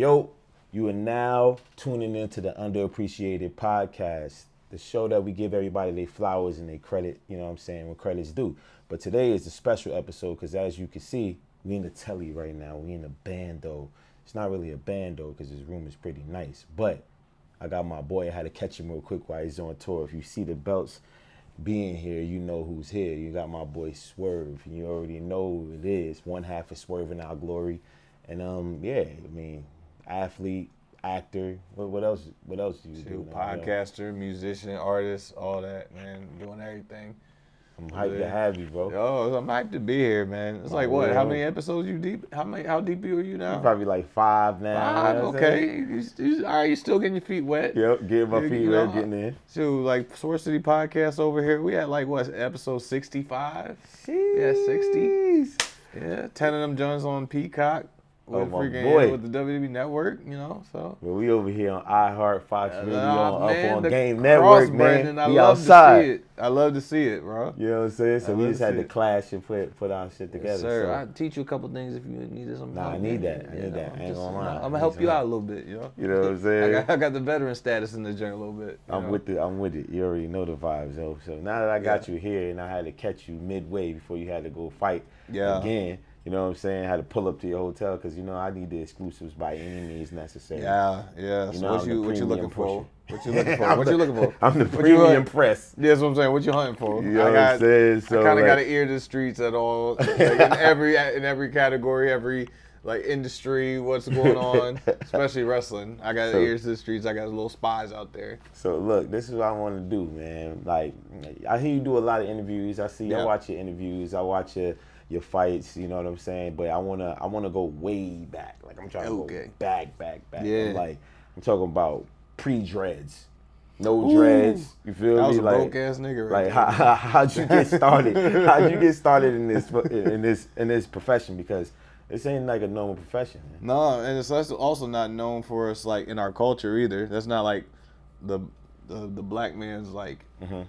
Yo, you are now tuning into the Underappreciated Podcast, the show that we give everybody their flowers and their credit, you know what I'm saying, when credit's due. But today is a special episode because as you can see, we in the telly right now. We in the bando. It's not really a bando because his room is pretty nice. But I got my boy. I had to catch him real quick while he's on tour. If you see the belts being here, you know who's here. You got my boy Swerve. You already know who it is. One half of Swerve In Our Glory. And yeah, I mean, athlete, actor. What else? What else do you do? Podcaster, musician, artist, all that, man. Doing everything. I'm hyped to have you, bro. Yo, I'm hyped to be here, man. It's like what? How many episodes you deep? How deep are you now? Probably like 5 now. 5, okay. All right, you still getting your feet wet? Yep, getting my feet wet, getting in. So like Sw3rve podcast over here, we had like what, episode 65? Jeez. Yeah, 60. Yeah, 10 of them joints on Peacock. With my boy. With the WWE Network, you know, so. Well, we over here on iHeart, Fox Radio, up on Game Network, man. We outside. I love to see it, bro. You know what I'm saying? So we just had to clash and put our shit together. Yes, sir. So. I'll teach you a couple things if you needed some help. I need that. I need that. I ain't gonna lie. I'm gonna help you out a little bit, you know. You know what I'm saying? I got the veteran status in the gym a little bit. I'm with it. You already know the vibes, yo. So now that I got you here and I had to catch you midway before you had to go fight again. You know what I'm saying? I had to pull up to your hotel because, you know, I need the exclusives by any means necessary. Yeah. You so know, what you looking for? What you looking for? I'm What you looking for? I'm the premium press. Yeah, that's what I'm saying. What you hunting for? You know what I'm saying? So, I kind of got an ear to the streets at all, like in every category, every like industry, what's going on, especially wrestling. I got ears to the streets. I got little spies out there. So look, this is what I want to do, man. Like, I hear you do a lot of interviews. I watch your interviews. I watch your fights, you know what I'm saying? But I wanna go way back. Like I'm trying to go back. Yeah. I'm talking about pre-dreads. No dreads. You feel me? That was a like, broke ass nigga right like there. how'd you get started? How'd you get started in this profession? Because this ain't like a normal profession, man. No, and it's also not known for us like in our culture either. That's not like the black man's like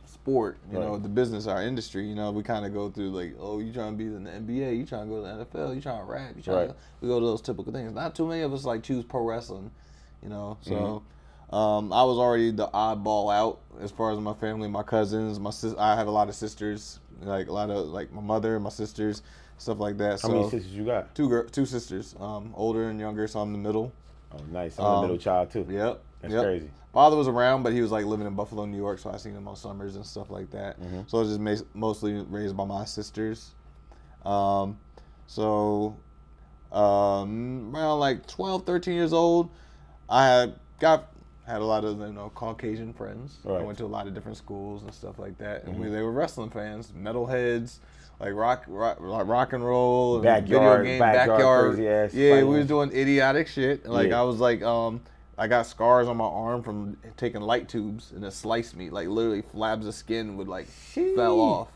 sport, you know, the business, our industry. You know, we kind of go through like, oh, you trying to be in the NBA, you trying to go to the NFL, you trying to rap, we go to those typical things. Not too many of us like choose pro wrestling, you know. So I was already the oddball out as far as my family, my cousins, I have a lot of sisters, like a lot of like my mother, my sisters, stuff like that. How many sisters you got? Two sisters, older and younger, so I'm the middle. Oh, nice. I'm the middle child too. Yep. That's crazy. Father was around, but he was like living in Buffalo, New York, so I seen him on summers and stuff like that. So I was just mostly raised by my sisters. Around like 12, 13 years old, I had a lot of Caucasian friends. Right. I went to a lot of different schools and stuff like that, and they were wrestling fans, metalheads. Like rock and roll, backyard, video game, backyard. crazy ass. Yeah, we was doing idiotic shit. Like I was like, I got scars on my arm from taking light tubes and it sliced me. Like literally, flabs of skin would like fell off.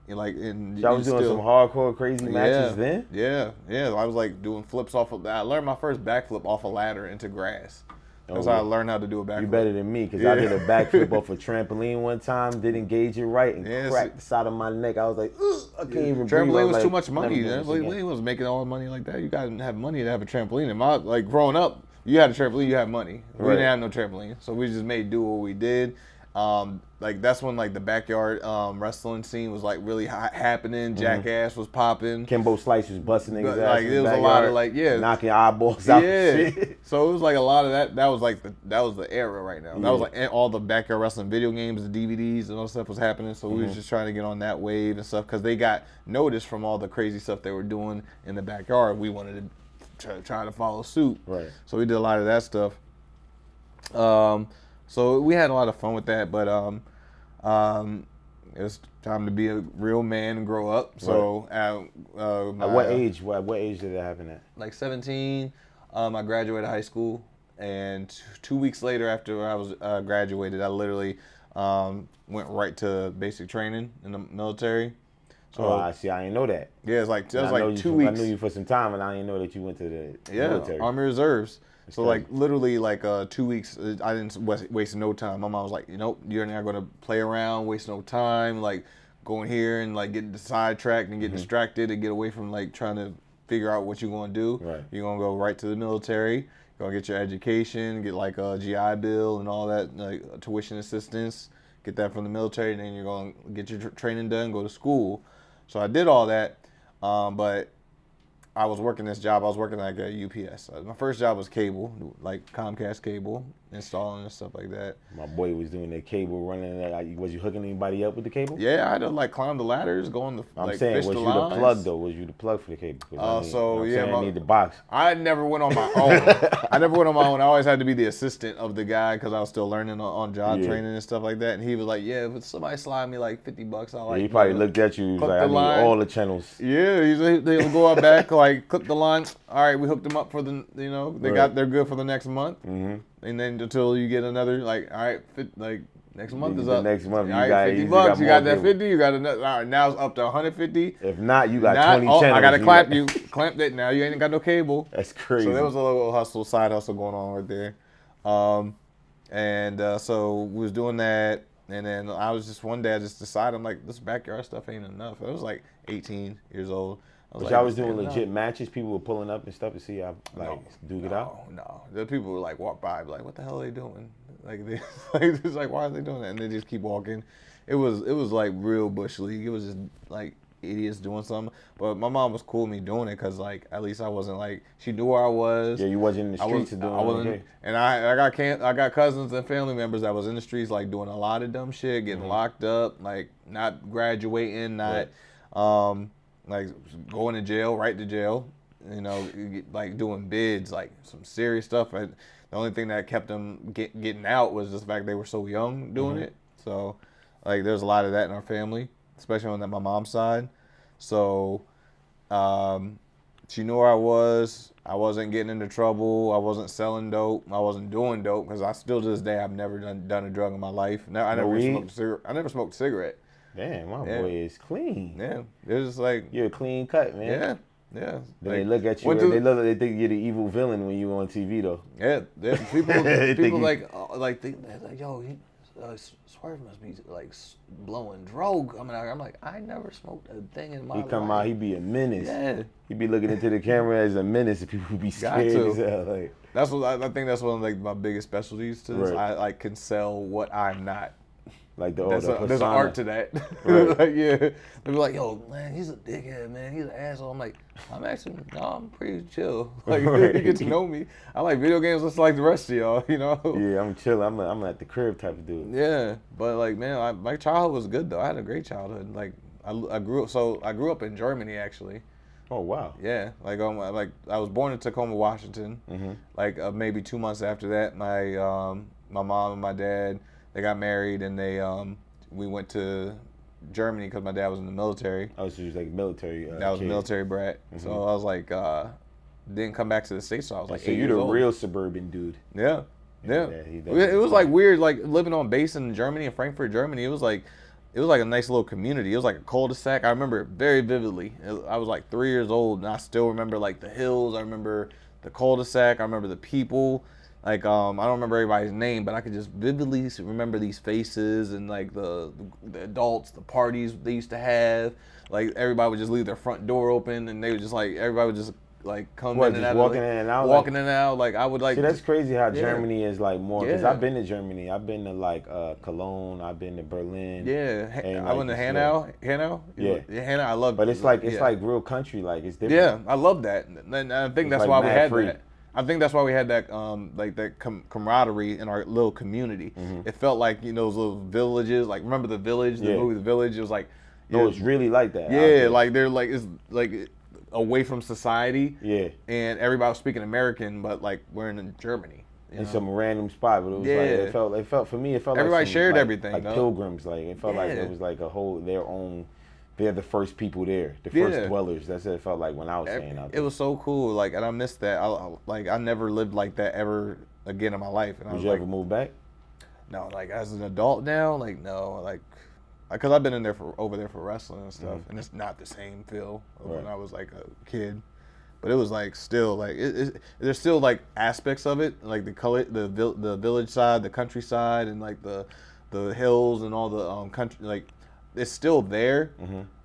And like, y'all was doing some hardcore crazy matches then. Yeah. I was like doing flips off of that. I learned my first backflip off a ladder into grass. That's how I learned how to do a backflip. You better than me, because I did a backflip off a trampoline one time, didn't engage it right, and cracked the side of my neck. I was like, I can't even breathe. Trampoline was too much money. Trampoline was making all the money like that. You gotta have money to have a trampoline. And like growing up, you had a trampoline, you had money. We didn't have no trampoline, so we just made do what we did. Like that's when like the backyard wrestling scene was like really happening. Jackass was popping. Kimbo Slice was busting niggas ass. Like it was a lot of like knocking eyeballs out. And shit. So it was like a lot of that. That was like that was the era right now. That was like all the backyard wrestling video games, the DVDs, and all that stuff was happening. So we was just trying to get on that wave and stuff because they got noticed from all the crazy stuff they were doing in the backyard. We wanted to try to follow suit. Right. So we did a lot of that stuff. So we had a lot of fun with that, but it was time to be a real man and grow up. So at what age? What age did it happen at? Like 17. I graduated high school, and 2 weeks later, after I was graduated, I literally went right to basic training in the military. So I see. I didn't know that. Yeah, it's like 2 weeks. I knew you for some time, and I didn't know that you went to the military. Army Reserves. So like literally like 2 weeks, I didn't waste no time. My mom was like, you're not gonna play around, waste no time, like going here and like getting sidetracked and get distracted and get away from like trying to figure out what you're gonna do. Right. You're gonna go right to the military. Go get your education, get like a GI Bill and all that, like tuition assistance. Get that from the military, and then you're going to get your training done, go to school. So I did all that, but I was working this job. I was working like at UPS. My first job was cable, like Comcast cable, installing and stuff like that. My boy was doing that cable running. Was you hooking anybody up with the cable? Yeah, I had to like climb the ladders, go on the. I'm like, saying, fish was the you lines. the plug though? Was you the plug for the cable? So yeah, I need the box. I never went on my own. I never went on my own. I always had to be the assistant of the guy because I was still learning on job training and stuff like that. And he was like, "Yeah, if somebody slide me like $50, I'll like." He probably looked at you. He was like, "I need all the channels." Yeah, they'll go out back like clip the line. All right, we hooked them up for the they're good for the next month. Mm-hmm. And then until you get another like, all right, next month is up. Next month, all right, $50. You got that 50. You got another. All right, now it's up to 150. If not, you got 20 channels. I gotta clamp you. Clamped it. Now you ain't got no cable. That's crazy. So there was a little side hustle going on right there. So we was doing that, and then I was just one day I just decided I'm like, this backyard stuff ain't enough. I was like 18 years old. But y'all was doing legit matches. People were pulling up and stuff to see y'all duke it out. No, the people would like walk by, like, what the hell are they doing? Like they, it's like, why are they doing that? And they just keep walking. It was like real bush league. It was just like idiots doing something. But my mom was cool with me doing it because like at least I wasn't like, she knew where I was. Yeah, you wasn't in the streets doing I wasn't. Okay. And I got cousins and family members that was in the streets like doing a lot of dumb shit, getting locked up, like not graduating, not like going to jail, right to jail, like doing bids, like some serious stuff. The only thing that kept them getting out was just the fact they were so young doing it. So, like, there's a lot of that in our family, especially on my mom's side. So, she knew where I was. I wasn't getting into trouble. I wasn't selling dope. I wasn't doing dope because I still to this day I've never done a drug in my life. I never smoked a cigarette. Damn, my boy is clean. Yeah, they're just like, you're a clean cut, man. Yeah. Then they look at you. They think you're the evil villain when you on TV, though. Yeah, people like yo, Swerve must be like blowing drogue coming out here. I'm like, I never smoked a thing in my life. He come out, he be a menace. Yeah, he be looking into the camera as a menace, and people be scared as hell. Like, that's what I think. That's one of like my biggest specialties to this. I like can sell what I'm not. Like there's an art to that. Right. Like, yeah, they be like, yo, man, he's a dickhead, man. He's an asshole. I'm like, I'm pretty chill. Like, you get to know me. I like video games just like the rest of y'all, Yeah, I'm chill. I'm at the crib type of dude. Yeah, but like, man, my childhood was good though. I had a great childhood. Like, I grew up in Germany actually. Oh wow. Yeah, like I was born in Tacoma, Washington. Mm-hmm. Like maybe 2 months after that, my mom and my dad, they got married, and we went to Germany because my dad was in the military. Oh, so he was like military. I was a military brat. Mm-hmm. So I was like, didn't come back to the States. So I was like, so you're the real suburban dude. Yeah. It was like weird, like living on base in Germany, in Frankfurt, Germany. It was like a nice little community. It was like a cul-de-sac. I remember it very vividly. I was like 3 years old, and I still remember like the hills. I remember the cul-de-sac. I remember the people. Like, I don't remember everybody's name, but I could just vividly remember these faces and, like, the adults, the parties they used to have. Like, everybody would just leave their front door open, and they would just, like, everybody would just, like, come in and out. Walking in and out? Walking in and out. Like, I would, like... See, that's crazy how Germany is, like, more... Because I've been to Germany. I've been to, like, Cologne. I've been to Berlin. Yeah. I went to Hanau. Hanau? Yeah. Hanau, I love it. But it's like real country. Like, it's different. Yeah, I love that. And I think that's why we had that. I think that's why we had that camaraderie in our little community. Mm-hmm. It felt like, those little villages. Like, remember The Village, the movie The Village? It was like... No, it's really like that. Yeah, like they're like, it's like away from society. Yeah. And everybody was speaking American, but like we're in Germany. In some random spot, but it was like, it felt for me, everybody like shared everything. Like pilgrims. Like, it felt like it was like a whole, their own... They're the first people there, the first dwellers. That's what it felt like when I was staying out there. It was so cool, like, and I missed that. I never lived like that ever again in my life. And Did you ever move back? No, like as an adult now, like no, like, because I've been over there for wrestling and stuff, and it's not the same feel of when I was like a kid. But it was like still like there's still like aspects of it, like the village side, the countryside, and like the hills and all the country, like. It's still there,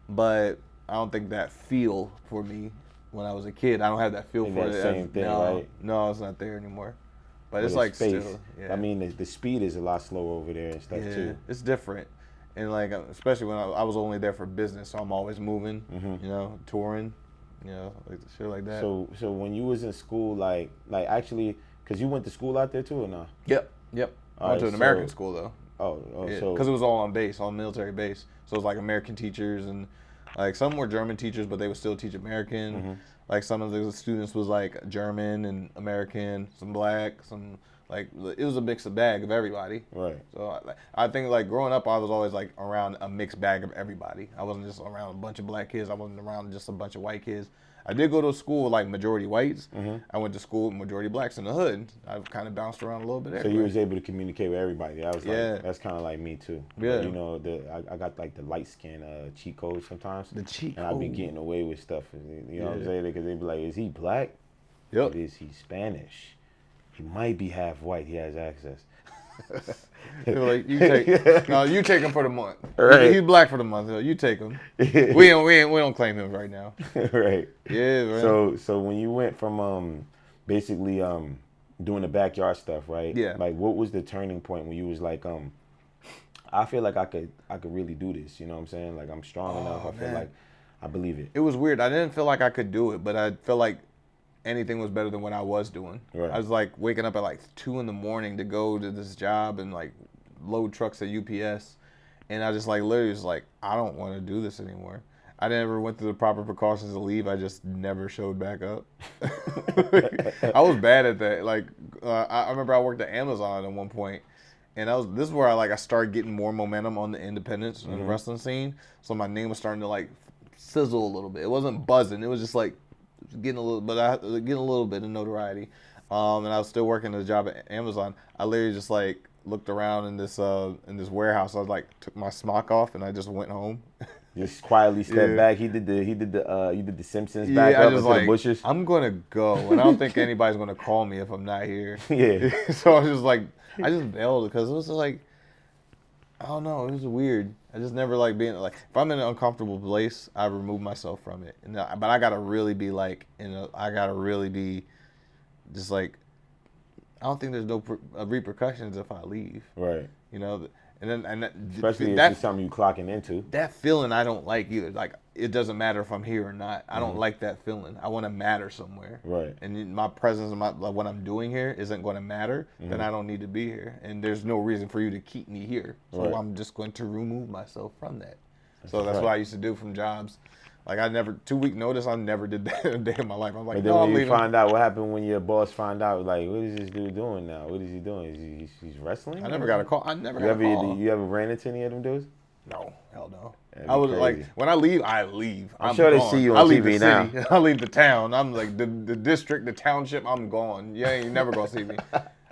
but I don't think that feel for me when I was a kid. I don't have that feel for that it. same thing, right? No, it's not there anymore. But it's the like space. still. Yeah. I mean, the speed is a lot slower over there and stuff too. It's different. And like, especially when I was only there for business, so I'm always moving, you know, touring, you know, like shit like that. So when you was in school, like actually, cause you went to school out there too or not? Yep. I went to an American school though. Yeah, so because it was all on base, on military base. So it was like American teachers and like some were German teachers, but they would still teach American. Like some of the students was like German and American, some black, some like it was a mixed bag of everybody. Right. So I think like growing up, I was always like around a mixed bag of everybody. I wasn't just around a bunch of black kids. I wasn't around just a bunch of white kids. I did go to a school with like majority whites. I went to school with majority blacks in the hood. I've kind of bounced around a little bit. So you was able to communicate with everybody. I was like, that's kind of like me too. Yeah. You know, I got like the light skin cheat codes sometimes. The cheat code. And I be getting away with stuff. You know what I'm saying? Because they be like, is he black? Yep. Or is he Spanish? He might be half white. He has access. They were like, you take him for the month. Right. He's black for the month. So you take him. we don't claim him right now. Right. Yeah. Right. So when you went from basically doing the backyard stuff, right? Yeah. Like what was the turning point when you was like I feel like I could really do this. You know what I'm saying? Like I'm strong enough. I feel like I believe it. It was weird. I didn't feel like I could do it, but I felt like anything was better than what I was doing. Right. I was like waking up at like 2 a.m. to go to this job and like load trucks at UPS. And I just like literally was like, I don't want to do this anymore. I never went through the proper precautions to leave. I just never showed back up. I was bad at that. Like I remember I worked at Amazon at one point, and this is where I started getting more momentum on the independence and wrestling scene. So my name was starting to like sizzle a little bit. It wasn't buzzing. It was just like getting a little bit of notoriety. And I was still working a job at Amazon. I literally just like looked around in this warehouse. I was like took my smock off and I just went home. Just quietly stepped back. You did the Simpsons back up into the bushes. I'm gonna go, and I don't think anybody's gonna call me if I'm not here. Yeah. So I was just like, I just bailed because it was like, I don't know, it was weird. I just never like being like, if I'm in an uncomfortable place, I remove myself from it. But I gotta really be like, I gotta really be, just like, I don't think there's no repercussions if I leave. Right. You know. And especially if it's something you clocking into. That feeling I don't like either. Like it doesn't matter if I'm here or not. I don't like that feeling. I want to matter somewhere. Right. And my presence and like what I'm doing here isn't going to matter. Then I don't need to be here. And there's no reason for you to keep me here. So I'm just going to remove myself from that. So that's what I used to do from jobs. Like 2-week notice, I never did that a day in my life. I'm like, but then when you find out what happened when your boss find out, like, what is this dude doing now? What is he doing? He's wrestling? I never got a call. You ever ran into any of them dudes? No, hell no. I was crazy. Like, when I leave, I leave. I'm sure gone. They see you on TV now. I leave the town. I'm like, the district, the township, I'm gone. You ain't never gonna see me.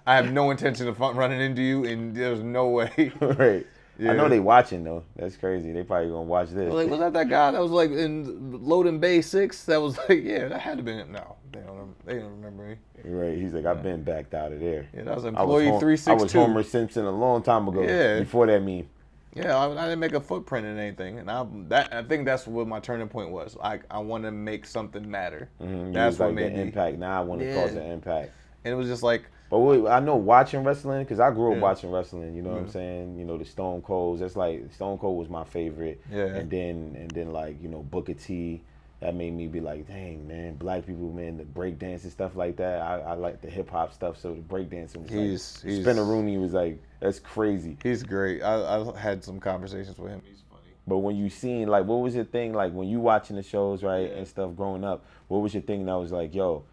I have no intention of running into you, and there's no way. Right. Yeah. I know they watching though. That's crazy. They probably gonna watch this. Like, was that guy that was like in Loading Bay 6? That was like, yeah, that had to be him. No, they don't remember me. Right. He's like, I've been backed out of there. Yeah, that was employee 362. I was Homer Simpson a long time ago. Yeah. Before that meme. Yeah, I didn't make a footprint in anything, and I think that's what my turning point was. I want to make something matter. That's what made the impact. Now I want to cause an impact. And it was just like. But I know watching wrestling, because I grew up watching wrestling, you know what I'm saying? You know, the Stone Colds, that's like, Stone Cold was my favorite. Yeah. And then like, you know, Booker T, that made me be like, dang, man, black people, man, the breakdance and stuff like that. I like the hip hop stuff, so the breakdancing was Spinner Rooney was like, that's crazy. He's great. I had some conversations with him. He's funny. But when you seen, like, what was your thing, like, when you watching the shows, right, and stuff growing up, what was your thing that was like, yo,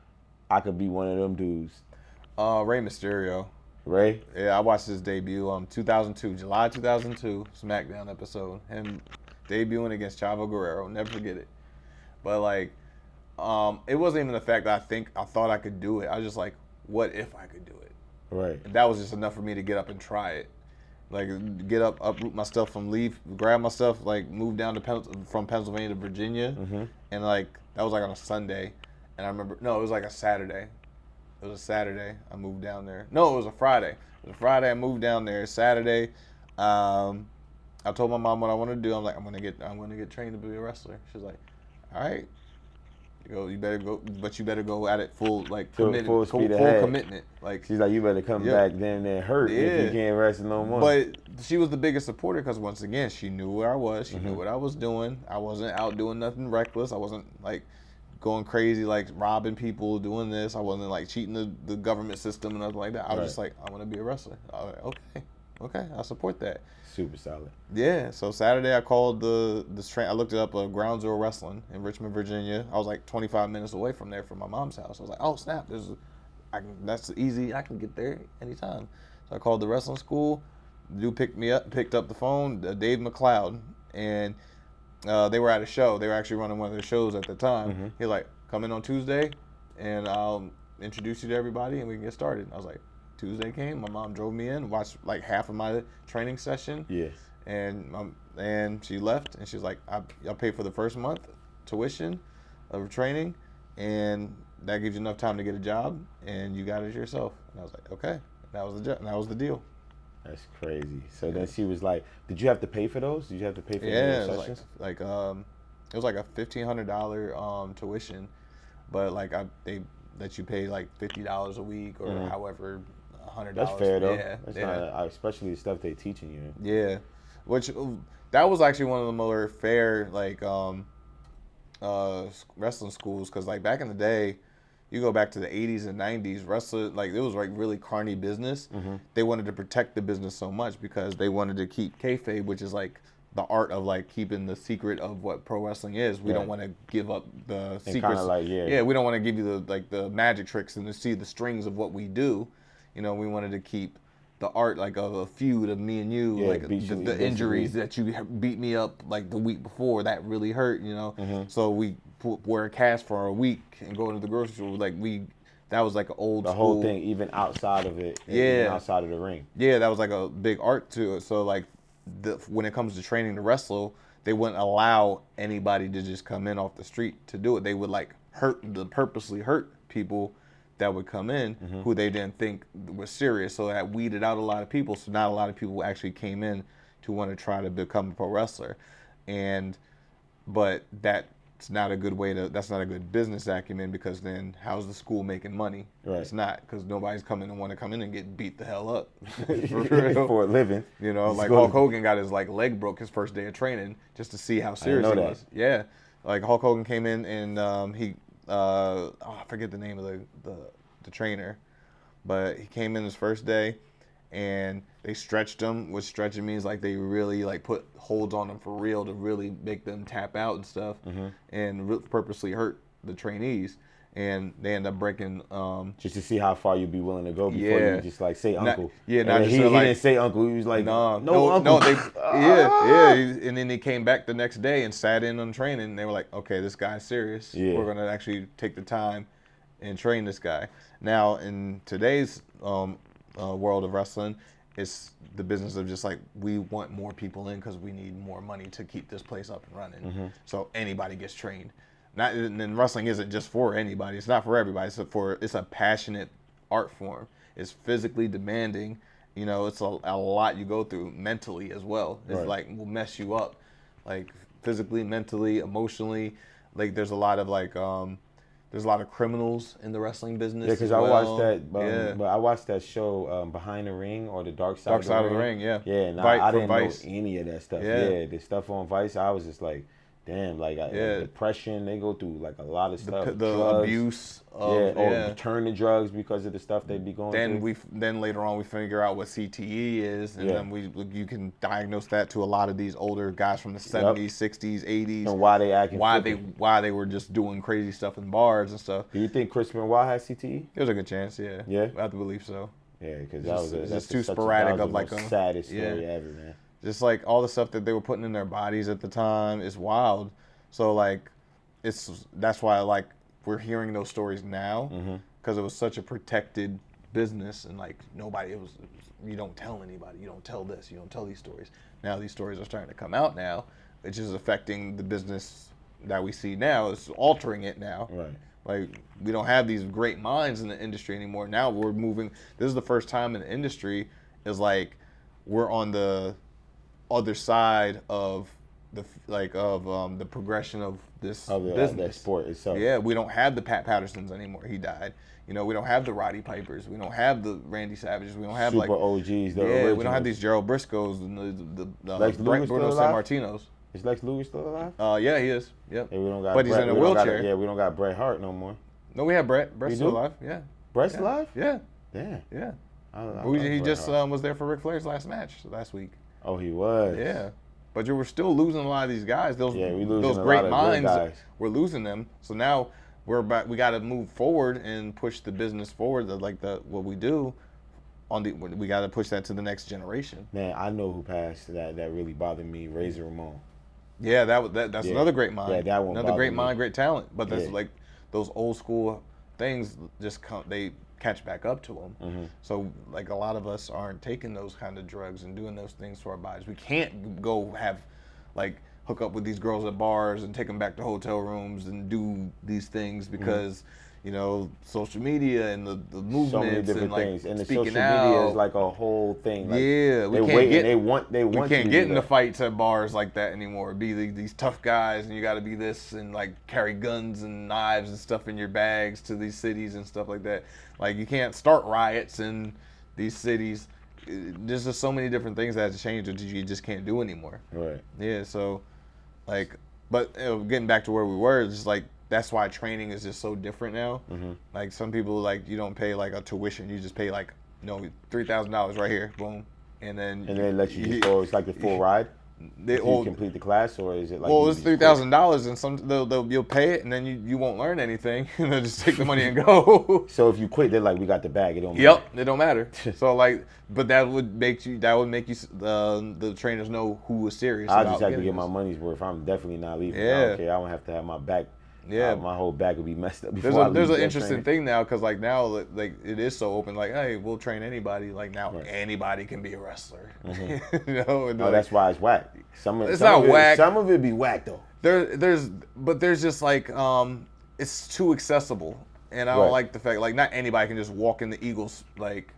I could be one of them dudes? Rey Mysterio. Ray? Yeah, I watched his debut 2002, July 2002, SmackDown episode. Him debuting against Chavo Guerrero. Never forget it. But like, it wasn't even the fact that I thought I could do it. I was just like, what if I could do it? Right. And that was just enough for me to get up and try it. Like get up, uproot my stuff grab my stuff, like move down from Pennsylvania to Virginia, and like that was like on a Sunday, and I remember it was like a Saturday. It was a Saturday. I moved down there. No, it was a Friday. It was a Friday. I moved down there. Saturday, I told my mom what I wanted to do. I'm like, I'm gonna get trained to be a wrestler. She's like, all right, You better go, but you better go at it full, like Full committed, speed full ahead. commitment. Like she's like, you better come back then and hurt if you can't wrestle no more. But she was the biggest supporter because once again, she knew where I was. She knew what I was doing. I wasn't out doing nothing reckless. I wasn't like going crazy, like robbing people, doing this. I wasn't like cheating the government system and nothing like that. I was just like, I want to be a wrestler. I was like, okay, I support that. Super solid. Yeah. So Saturday I called I looked it up, Ground Zero Wrestling in Richmond, Virginia. I was like 25 minutes away from there from my mom's house. I was like, oh snap, that's easy. I can get there anytime. So I called the wrestling school. The dude picked up the phone, Dave McLeod, and they were at a show. They were actually running one of their shows at the time. He's like, come in on Tuesday, and I'll introduce you to everybody, and we can get started. I was like, Tuesday came. My mom drove me in, watched like half of my training session. Yes. And she left, and she was like, I'll pay for the first month tuition of training, and that gives you enough time to get a job, and you got it yourself. And I was like, okay. That was the deal. That's crazy. So then she was like, did you have to pay for those? Did you have to pay for those sessions? It was like a $1,500 tuition, but like they let you pay like $50 a week or however $100. That's fair though. Yeah, that's not, especially the stuff they're teaching you. Yeah, which that was actually one of the more fair like wrestling schools, because like back in the day, you go back to the 80s and 90s, wrestling, like it was like really carny business. They wanted to protect the business so much because they wanted to keep kayfabe, which is like the art of like keeping the secret of what pro wrestling is. We don't want to give up the secrets. Like, we don't want to give you the magic tricks and to see the strings of what we do. You know, we wanted to keep the art like of a feud of me and you, like the injuries that you beat me up like the week before that really hurt. You know, so we wear a cast for a week and go into the grocery store. Like that was like an old the school. whole thing, even outside of it, even outside of the ring. Yeah, that was like a big art to it. So like when it comes to training to wrestle, they wouldn't allow anybody to just come in off the street to do it. They would like purposely hurt people that would come in who they didn't think was serious. So that weeded out a lot of people. So not a lot of people actually came in to want to try to become a pro wrestler. But that's not a good that's not a good business acumen, because then how's the school making money? Right. It's not, because nobody's coming and want to come in and get beat the hell up. For a living. You know, like Hulk Hogan got his like leg broke his first day of training just to see how serious he was. Yeah. Like Hulk Hogan came in and I forget the name of the trainer, but he came in his first day and they stretched him, which stretching means like they really like put holds on them for real to really make them tap out and stuff, and purposely hurt the trainees, and they end up breaking just to see how far you'd be willing to go before you just like say uncle. He didn't say uncle. He was like, no uncle. No, and then they came back the next day and sat in on training, and they were like, okay, this guy's serious. We're gonna actually take the time and train this guy. Now in today's world of wrestling, it's the business of just like, we want more people in because we need more money to keep this place up and running. So anybody gets trained. And wrestling isn't just for anybody. It's not for everybody. It's a passionate art form. It's physically demanding. You know, it's a lot you go through mentally as well. It's like, will mess you up, like physically, mentally, emotionally. Like there's a lot of like there's a lot of criminals in the wrestling business. Yeah, because I watched that. But I watched that show Behind the Ring, or the Dark Side of the Ring. Yeah. Yeah, and I didn't know any of that stuff. Yeah, the stuff on Vice, I was just like, damn, like depression, they go through like a lot of stuff. The drugs, abuse. Or turn to drugs because of the stuff they be going through. Then later on we figure out what CTE is, and then you can diagnose that to a lot of these older guys from the 70s, 60s, 80s. And why they acting why they were just doing crazy stuff in bars and stuff. Do you think Chris Benoit has CTE? There's a good chance, yeah. Yeah? I have to believe so. Yeah, because that's just too sporadic of like the saddest story ever, man. Just like all the stuff that they were putting in their bodies at the time is wild. So like, that's why like we're hearing those stories now, because it was such a protected business, and like you don't tell anybody, you don't tell this, you don't tell these stories. Now these stories are starting to come out now, which is affecting the business that we see now. It's altering it now. Right. Like we don't have these great minds in the industry anymore. Now we're moving. This is the first time in the industry is like we're on the other side of the progression of this of business. that sport itself. Yeah, we don't have the Pat Pattersons anymore. He died. You know, we don't have the Roddy Pipers. We don't have the Randy Savages. We don't have Super like OGs. The we don't originals. have these Gerald Briscoes and the Lex Luger Bruno still alive? Sammartinos. Is Lex Luger still alive? Yeah, he is. Yep. Yeah, we don't got But he's Bret, in a we don't got wheelchair. we don't got Bret Hart no more. No, we have Brett. Brett's We still do? alive. Yeah. Brett's Yeah. alive? Yeah. Damn. Yeah. I love He Bret just Hart. was there for Ric Flair's last match last week. Oh, he was. Yeah. But you were still losing a lot of these guys. Yeah, we losing those a great lot of good minds. guys. We're losing them. So now we got to move forward and push the business forward. What we do we got to push that to the next generation. Man, I know who passed that really bothered me. Razor Ramon. Yeah, that's Yeah. another great mind. Yeah, that one another great bothered me. mind, great talent. But that's Yeah. like those old school things just they catch back up to them. Mm-hmm. So like a lot of us aren't taking those kind of drugs and doing those things to our bodies. We can't go hook up with these girls at bars and take them back to hotel rooms and do these things because you know, social media and the movements So many different and like things, and the speaking social out. media is like a whole thing. Like, Yeah, we they can't wait, get- they want We you can't to get do into that. fights at bars like that anymore. Be these tough guys, and you got to be this, and like carry guns and knives and stuff in your bags to these cities and stuff like that. Like you can't start riots in these cities. There's just so many different things that have to change that you just can't do anymore. Right. Yeah, so like, but getting back to where we were, it's just like that's why training is just so different now. Mm-hmm. Like some people, like you don't pay like a tuition, you just pay like $3,000 right here, boom, and then let you just go. It's like the full ride. If you complete the class, or is it like? Well, you it's just quit? $3,000, and you'll pay it, and then you won't learn anything. They'll just take the money and go. So if you quit, they're like, we got the bag. It don't. Yep, it don't matter. So like, but that would make you the trainers know who was serious. I about just have to getting get my this. money's worth. I'm definitely not leaving. Yeah. I don't care. I don't have to have my back. Yeah. My whole back would be messed up before I leave. There's an that interesting training. thing now because like now like it is so open. Like, hey, we'll train anybody. Like now Right. anybody can be a wrestler. Mm-hmm. You know, and No, like, that's why it's whack. It's Some not of it, whack. Some of it be whack though. there's just like it's too accessible, and I don't Right. like the fact like not anybody can just walk in the Eagles like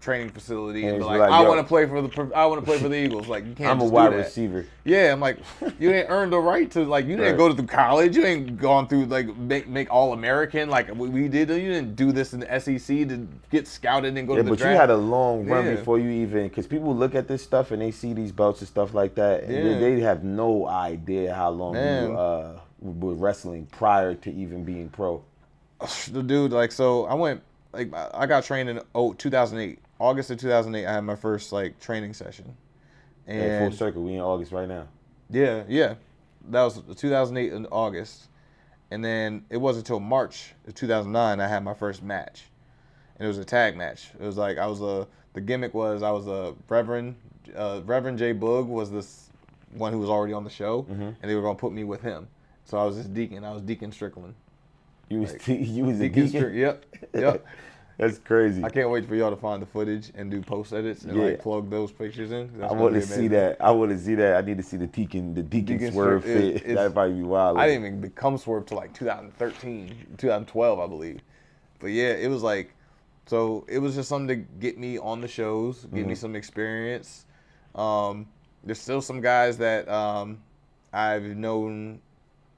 training facility and And be just like, be like, I yo. want to play for the Eagles. Like you can't. I'm a just wide do that. receiver. Yeah, I'm like, you didn't earn the right to like you didn't Right. go to college. You ain't gone through like make All American like we did. You didn't do this in the SEC to get scouted and go Yeah, to the but draft. you had a long run Yeah. before you even, because people look at this stuff and they see these belts and stuff like that, and Yeah. they have no idea how long Man. you were wrestling prior to even being pro. The dude, like, so I went, like, I got trained in 2008. August of 2008, I had my first, like, training session. At And, full circle, we in August right now. yeah. That was 2008 in August. And then it wasn't until March of 2009 I had my first match. And it was a tag match. It was like, the gimmick was I was a Reverend J. Boog was this one who was already on the show. Mm-hmm. And they were going to put me with him. So I was this deacon. I was Deacon Strickland. You was you was a Deacon deacon. Yep. That's crazy. I can't wait for y'all to find the footage and do post edits and Yeah. like plug those pictures in. That's I gonna want be to see amazing. that. I want to see that. I need to see the deacon Swerve fit. That'd probably be wild. I didn't even become Swerve till like 2013, 2012, I believe. But yeah, it was like, so it was just something to get me on the shows, give me some experience. There's still some guys that I've known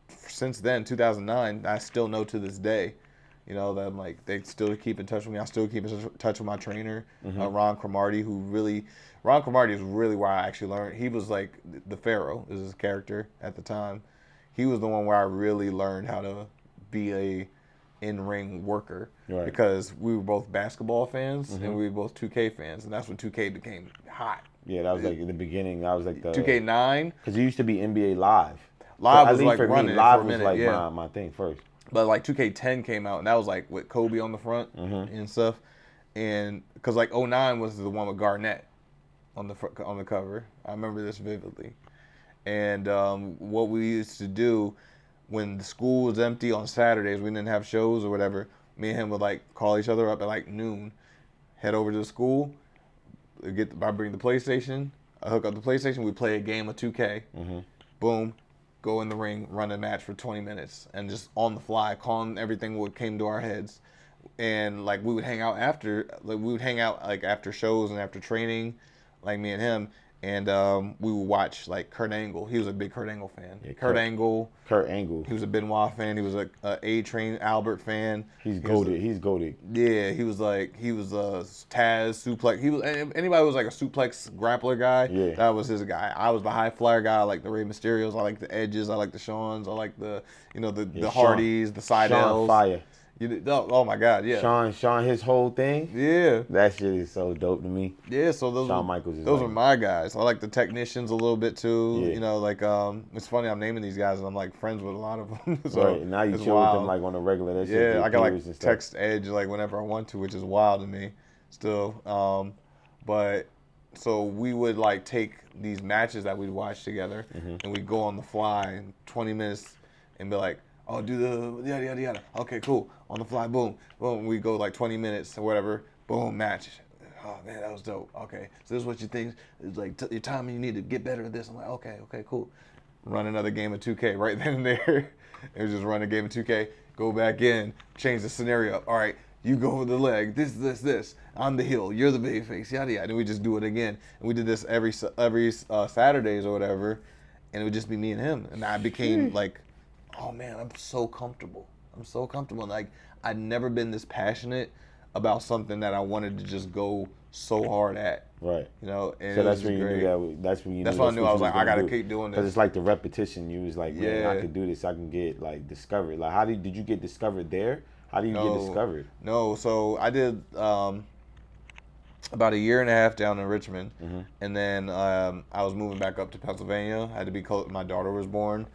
since then, 2009. I still know to this day. You know, that I'm like, they still keep in touch with me. I still keep in touch with my trainer, Ron Cromartie, Ron Cromartie is really where I actually learned. He was like the Pharaoh is his character at the time. He was the one where I really learned how to be a in-ring worker. Right. Because we were both basketball fans and we were both 2K fans, and that's when 2K became hot. Yeah, that was like in the beginning. That was like the 2K9, because it used to be NBA Live. Live At was least like for me, running Live for a minute, was like yeah. my thing first. But like 2K10 came out, and that was like with Kobe on the front and stuff. And because like 09 was the one with Garnett on the cover. I remember this vividly. And what we used to do when the school was empty on Saturdays, we didn't have shows or whatever. Me and him would like call each other up at like noon, head over to the school, I bring the PlayStation, I hook up the PlayStation, we play a game of 2K. Boom. Go in the ring, run a match for 20 minutes, and just on the fly, calling everything what came to our heads. And like we would hang out after, like after shows and after training, like me and him, And we would watch like Kurt Angle. He was a big Kurt Angle fan. Yeah, Kurt Angle. Kurt Angle. He was a Benoit fan. He was a A-Train Albert fan. He's goated. He's goated. Yeah, he was a Taz suplex. He was anybody who was like a suplex grappler guy. Yeah. That was his guy. I was the high flyer guy. I like the Rey Mysterios. I like the Edges. I like the Shawns. I like the Hardys, the Seidels. Sean Fire. Oh my God, yeah. Sean, his whole thing. Yeah. That shit is so dope to me. Yeah, so Shawn Michaels is those like, are my guys. I like the technicians a little bit too. Yeah. You know, like it's funny I'm naming these guys and I'm like friends with a lot of them. So right. Now you chill with them like on a regular. That shit yeah, I got like and text Edge like whenever I want to, which is wild to me still. But so we would like take these matches that we'd watch together and we'd go on the fly in 20 minutes and be like, oh, do the yada yada yada. Okay, cool. On the fly, boom, boom. We go like 20 minutes or whatever. Boom, match. Oh man, that was dope. Okay, so this is what you think. It's like your time, you need to get better at this. I'm like, okay, cool. Run another game of 2K right then and there. It was just run a game of 2K. Go back in, change the scenario up. All right, you go with the leg. This. I'm the heel. You're the babyface. Yada yada. And we just do it again. And we did this every Saturdays or whatever, and it would just be me and him. And I became like, oh man, I'm so comfortable. Like I'd never been this passionate about something that I wanted to just go so hard at. Right. You know, and so that's when you knew that. That's when you. That's knew when I knew I was like, I gotta do. keep doing this. Because it's like the repetition. You was like, man, Yeah. I could do this. I can get like discovered. Like, how did you get discovered there? How do you get discovered? No, so I did about a year and a half down in Richmond, and then I was moving back up to Pennsylvania. I had to be close. My daughter was born.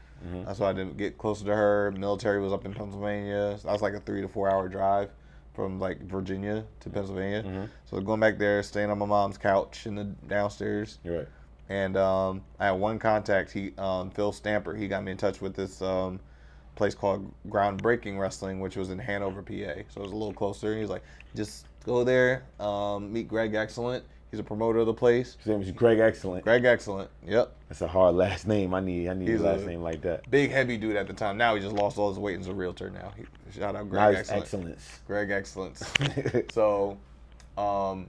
So I had to get closer to her. Military was up in Pennsylvania. So that was like a 3 to 4 hour drive from like Virginia to Pennsylvania. So going back there, staying on my mom's couch in the downstairs. Right. And I had one contact. Phil Stamper. He got me in touch with this place called Groundbreaking Wrestling, which was in Hanover, PA. So it was a little closer. He was like, just go there, meet Greg Excellent. He's a promoter of the place. His name is Greg Excellent. Greg Excellent. Yep. That's a hard last name. I need a last name like that. Big heavy dude at the time. Now he just lost all his weight and is a realtor now. Shout out Greg Excellent. Excellence. Greg Excellence. So I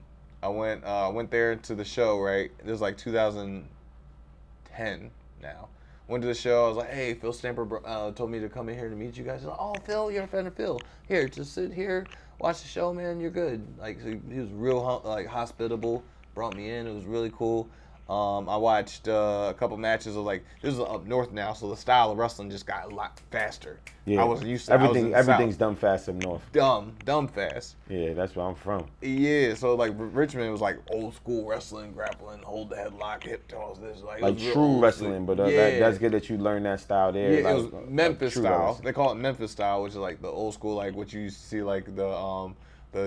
went there to the show, right? It was like 2010 now. Went to the show. I was like, hey, Phil Stamper told me to come in here to meet you guys. He's like, oh, Phil, you're a fan of Phil. Here, just sit here, watch the show, man. You're good. Like, so he was real like hospitable. Brought me in. It was really cool. I watched a couple matches of like, this is up north now, so the style of wrestling just got a lot faster. Yeah. I wasn't used to everything's done fast up north. Dumb fast. Yeah, that's where I'm from. Yeah, so like Richmond was like old school wrestling, grappling, hold the headlock, hip toss, this like true wrestling, but that's good that you learned that style there. Yeah, like, it was Memphis style. Wrestling. They call it Memphis style, which is like the old school, like what you used to see like the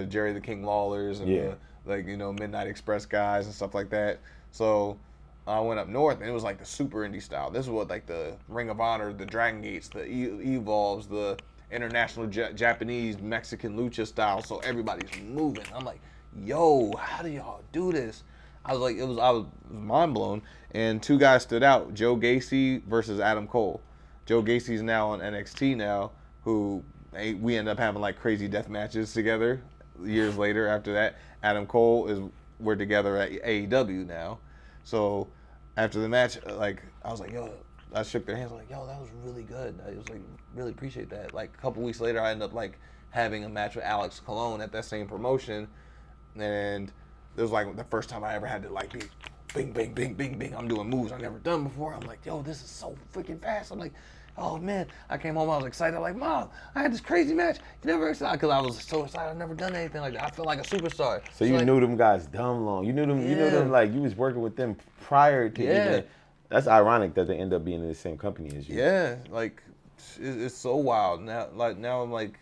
Jerry the King Lawlers and the, like, you know, Midnight Express guys and stuff like that. So I went up north and it was like the super indie style. This is what like the Ring of Honor, the Dragon Gates, the Evolves, the international Japanese, Mexican lucha style. So everybody's moving. I'm like, yo, how do y'all do this? I was mind blown. And two guys stood out: Joe Gacy versus Adam Cole. Joe Gacy's now on NXT now, who we end up having like crazy death matches together. Years later, after that, Adam Cole we're together at AEW now. So after the match, like I was like, yo, I shook their hands. I was like, yo, that was really good. I was like, really appreciate that. Like a couple weeks later, I ended up like having a match with Alex Colon at that same promotion, and it was like the first time I ever had to like be bing, bing, bing, bing, bing. I'm doing moves I've never done before. I'm like, yo, this is so freaking fast. I'm like, oh man, I came home, I was excited. I'm like, Mom, I had this crazy match. You never excited? Because I was so excited. I've never done anything like that. I felt like a superstar. So you knew them guys dumb long. You knew them like you was working with them prior to even. That's ironic that they end up being in the same company as you. Yeah, like it's so wild. Now I'm like,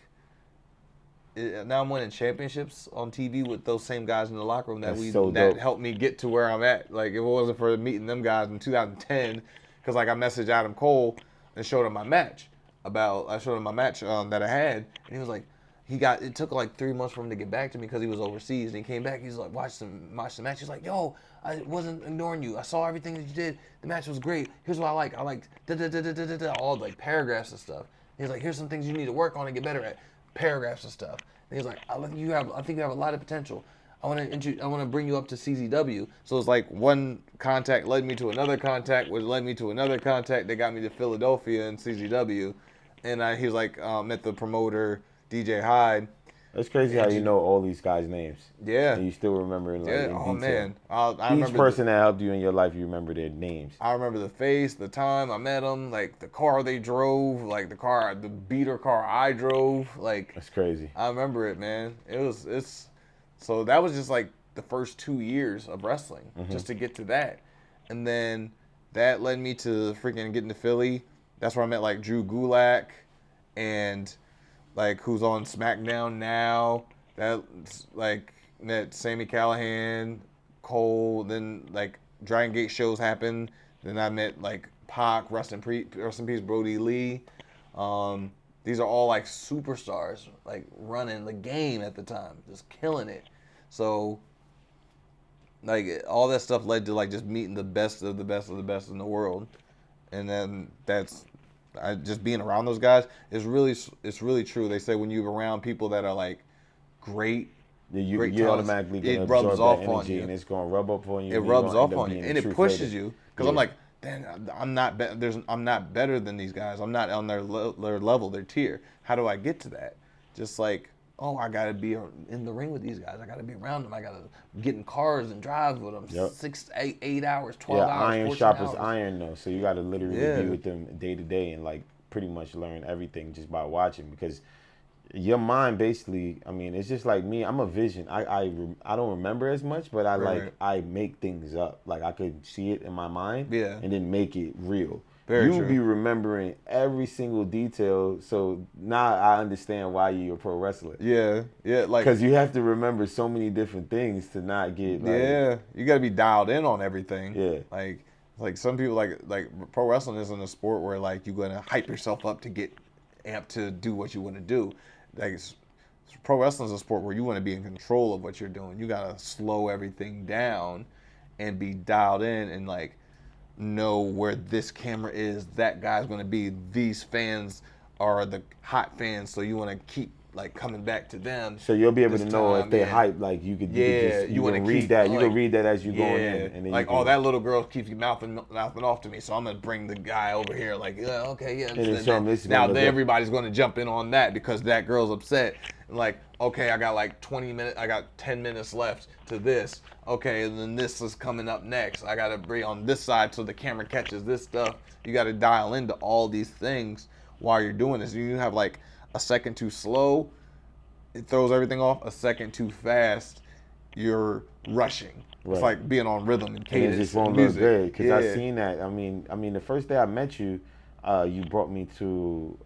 now I'm winning championships on TV with those same guys in the locker room that helped me get to where I'm at. Like if it wasn't for meeting them guys in 2010, because like I messaged Adam Cole and showed him my match that I had, and he was like, it took like 3 months for him to get back to me because he was overseas, and he came back, he's like, watch the match, he's like, yo, I wasn't ignoring you, I saw everything that you did, the match was great, here's what I like all like paragraphs and stuff. He's like, here's some things you need to work on and get better at, paragraphs and stuff. And he's like, I think you have a lot of potential. I want to bring you up to CZW. So it's like one contact led me to another contact, which led me to another contact that got me to Philadelphia and CZW. And he was like, met the promoter, DJ Hyde. It's crazy how you know all these guys' names. Yeah. And you still remember like, in detail. Man. I Each remember person that helped you in your life, you remember their names. I remember the face, the time I met them, like the car they drove, like the beater car I drove. Like, that's crazy. I remember it, man. So that was just like the first 2 years of wrestling, just to get to that. And then that led me to freaking getting to Philly. That's where I met like Drew Gulak and like who's on SmackDown now. That's like met Sami Callihan, Cole. Then like Dragon Gate shows happened. Then I met like Pac, rest in peace, Brody Lee. These are all like superstars, like running the game at the time, just killing it. So like all that stuff led to like just meeting the best of the best of the best in the world. And then just being around those guys it's really true. They say when you're around people that are like great, you automatically get it rubs off on you, and it's gonna rub up on you. It rubs off on you, and it pushes you because I'm like, damn, I'm not better than these guys. I'm not on their level, their tier. How do I get to that? Just like, oh, I gotta be in the ring with these guys. I gotta be around them. I gotta get in cars and drive with them. Yep. 6, 8 hours, 12 hours. Iron sharpens iron though. So you gotta literally be with them day to day and like pretty much learn everything just by watching, because your mind basically, I mean, it's just like me. I'm a vision. I don't remember as much, but I make things up. Like I could see it in my mind, and then make it real. You be remembering every single detail, so now I understand why you're a pro wrestler. Yeah, like because you have to remember so many different things to not get like, you got to be dialed in on everything. Yeah, like some people like pro wrestling isn't a sport where like you're gonna hype yourself up to get amped to do what you want to do. Like pro wrestling is a sport where you want to be in control of what you're doing. You gotta slow everything down and be dialed in and like know where this camera is, that guy's going to be, these fans are the hot fans, so you want to keep like coming back to them. So you'll be able to know if they hype, like you could you want to read that. You can read that as you going in, and then like, oh, that little girl keeps mouthing off to me, so I'm gonna bring the guy over here. Like, now everybody's gonna jump in on that because that girl's upset. And like, okay, I got like 20 minutes, I got 10 minutes left to this. Okay, and then this is coming up next. I gotta bring on this side so the camera catches this stuff. You gotta dial into all these things while you're doing this. You have like a second too slow, it throws everything off. A second too fast, you're rushing. Right. It's like being on rhythm and cadence. And it just won't look good because I've seen that. I mean, the first day I met you, you brought me to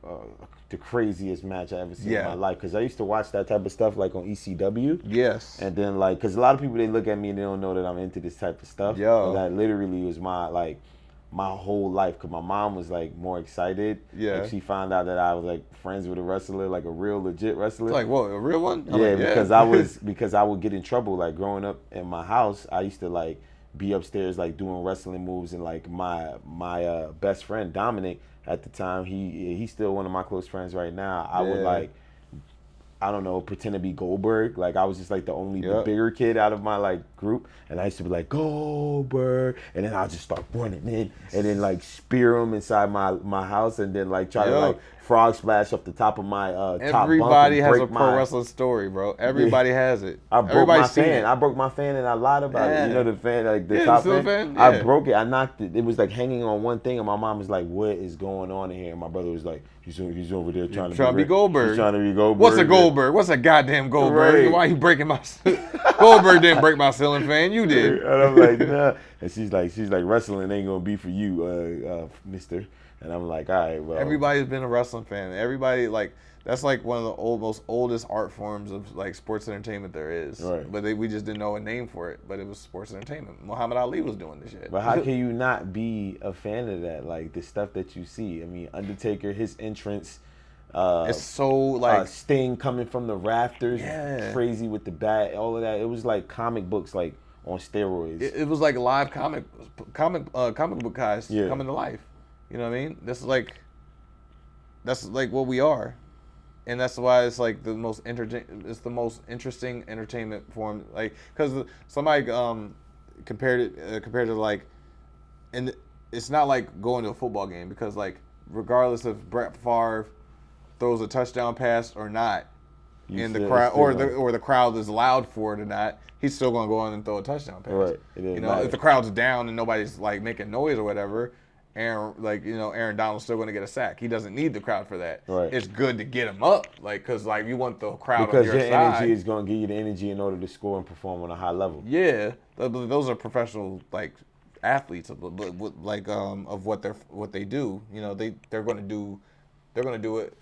the craziest match I ever seen in my life, because I used to watch that type of stuff like on ECW. Yes. And then like, because a lot of people, they look at me and they don't know that I'm into this type of stuff. Yo. That literally was my whole life, because my mom was like more excited. Yeah. Like, she found out that I was like friends with a wrestler, like a real legit wrestler. Like, what, a real one? Because I would get in trouble. Like growing up in my house, I used to like be upstairs like doing wrestling moves, and like my best friend Dominic at the time, he's still one of my close friends right now. I would like, I don't know, pretend to be Goldberg. Like I was just like the bigger kid out of my like group, and I used to be like Goldberg, and then I'll just start running in, and then like spear him inside my house, and then like try to like frog splash up the top of my top bunk. Everybody has a pro wrestling story, bro. Everybody has it. I broke my fan. I broke my fan, and I lied about it. You know the fan, like the top fan? Yeah. I broke it. I knocked it. It was like hanging on one thing, and my mom was like, "What is going on in here?" And my brother was like, He's over there trying to be Goldberg. He's trying to be Goldberg. What's a Goldberg? What's a goddamn Goldberg? Right. Why you breaking my... Goldberg didn't break my ceiling fan. You did. And I'm like, nah. And she's like, wrestling ain't going to be for you, mister. And I'm like, all right, well. Everybody's been a wrestling fan. Everybody, like, that's like one of the most oldest art forms of like sports entertainment there is. Right. But we just didn't know a name for it. But it was sports entertainment. Muhammad Ali was doing this shit. But how can you not be a fan of that? Like the stuff that you see. I mean, Undertaker, his entrance. It's so like Sting coming from the rafters, crazy with the bat, all of that. It was like comic books, like on steroids. It was like live comic book guys coming to life. You know what I mean? That's like what we are. and that's why it's like the most interesting entertainment form. Like, because somebody compared to like, and it's not like going to a football game, because like regardless if Brett Favre throws a touchdown pass or not, in the crowd or the crowd is loud for it or not, he's still gonna go in and throw a touchdown pass. Right. It matter. If the crowd's down and nobody's like making noise or whatever, Aaron Donald's still gonna get a sack. He doesn't need the crowd for that. Right. It's good to get him up, like, because like you want the crowd because on your your side. energy is gonna give you the energy in order to score and perform on a high level. Yeah, those are professional like athletes of what they do. They're gonna do it.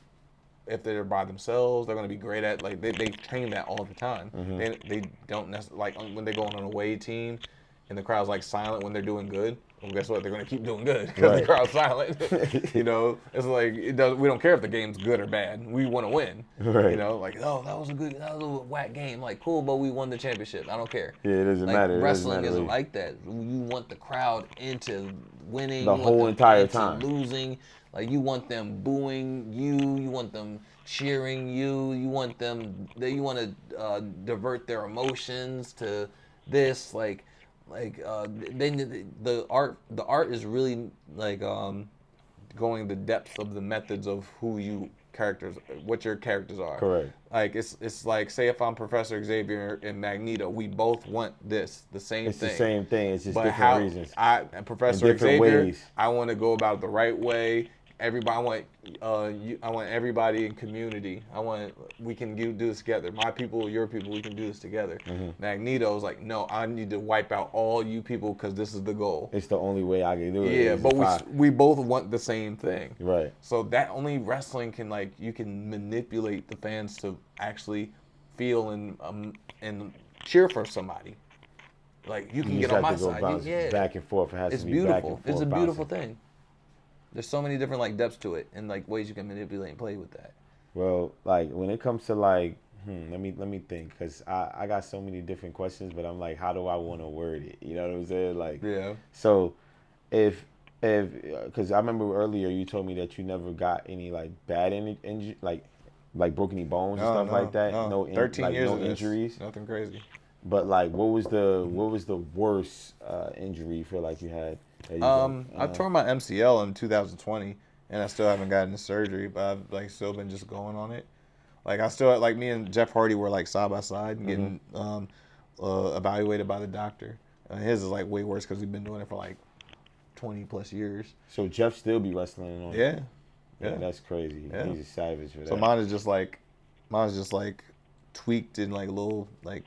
If they're by themselves, they're going to be great at, like, they train that all the time. They don't necessarily, like, when they go on an away team and the crowd's like silent when they're doing good, well, guess what? They're going to keep doing good because the crowd's silent. It's like, we don't care if the game's good or bad. We want to win. Right. Like, oh, that was a whack game. Like, cool, but we won the championship. I don't care. Yeah, it doesn't matter. Wrestling isn't like that. You want the crowd into winning. The whole entire time. Losing. Like, you want them booing you want them cheering you want to divert their emotions to this, then the art is really like going the depths of the methods of what your characters are. Correct. Like, it's like, say if I'm Professor Xavier and Magneto, we both want the same thing. It's the same thing. It's just but different reasons. Professor Xavier, ways. I want to go about it the right way. Everybody, I want everybody in community. We can do this together. My people, your people, we can do this together. Magneto's like, no, I need to wipe out all you people because this is the goal. It's the only way I can do it. Yeah, but we both want the same thing. Right. So that only wrestling can, like, you can manipulate the fans to actually feel and cheer for somebody. Like, you can get on my side. Back and forth. It has it's to be beautiful. Back and forth. It's a beautiful thing. There's so many different, like, depths to it and, like, ways you can manipulate and play with that. Well, like, when it comes to, like, let me think, because I got so many different questions, but I'm like, how do I want to word it? You know what I'm saying? Like, yeah. So because I remember earlier you told me that you never got any, like, bad injury, like broke any bones and stuff like that. No, 13 years of injuries. Nothing crazy. But, like, what was the worst injury you feel like you had? I tore my MCL in 2020, and I still haven't gotten the surgery, but I've, like, still been just going on it. Like, I still, like, me and Jeff Hardy were, like, side by side and getting evaluated by the doctor. His is, like, way worse because we've been doing it for, like, 20 plus years. So Jeff still be wrestling on it? Yeah, that's crazy. Yeah. He's a savage for that. So mine is just like tweaked and, like, a little, like,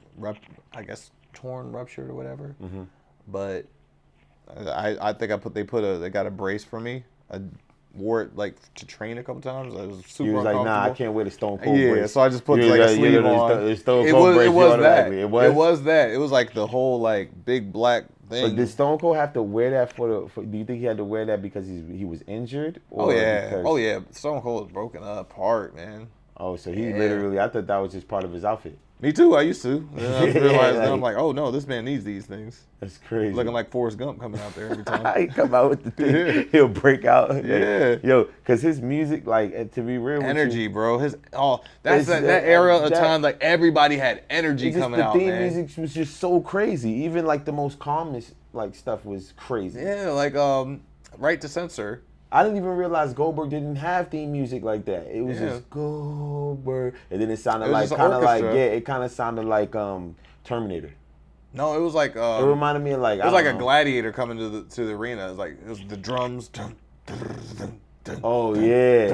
torn, ruptured or whatever. But I think they got a brace for me. I wore it, like, to train a couple times. I was super uncomfortable. Like, nah, I can't wear the Stone Cold brace. Yeah, so I just put, like, a sleeve on. It was that. It was like the whole, like, big black thing. But did Stone Cold have to wear that do you think he had to wear that because he was injured? Or oh yeah. Stone Cold was broken apart, man. Oh, so he literally, I thought that was just part of his outfit. Me too. I used to. And I realized that I'm like, oh no, this man needs these things. That's crazy. Looking like Forrest Gump coming out there every time. He come out with the thing. He'll break out. Yeah. Yo, because his music, like, to be real, energy, bro. That era of time, like, everybody had energy coming out. The theme music was just so crazy. Even, like, the most calmest, like, stuff was crazy. Yeah, like Right to Censor. I didn't even realize Goldberg didn't have theme music like that. It was just Goldberg, and then it sounded like it kind of sounded like Terminator. No, it was like it reminded me of, like, it was like a gladiator coming to the arena. It was the drums. Oh yeah,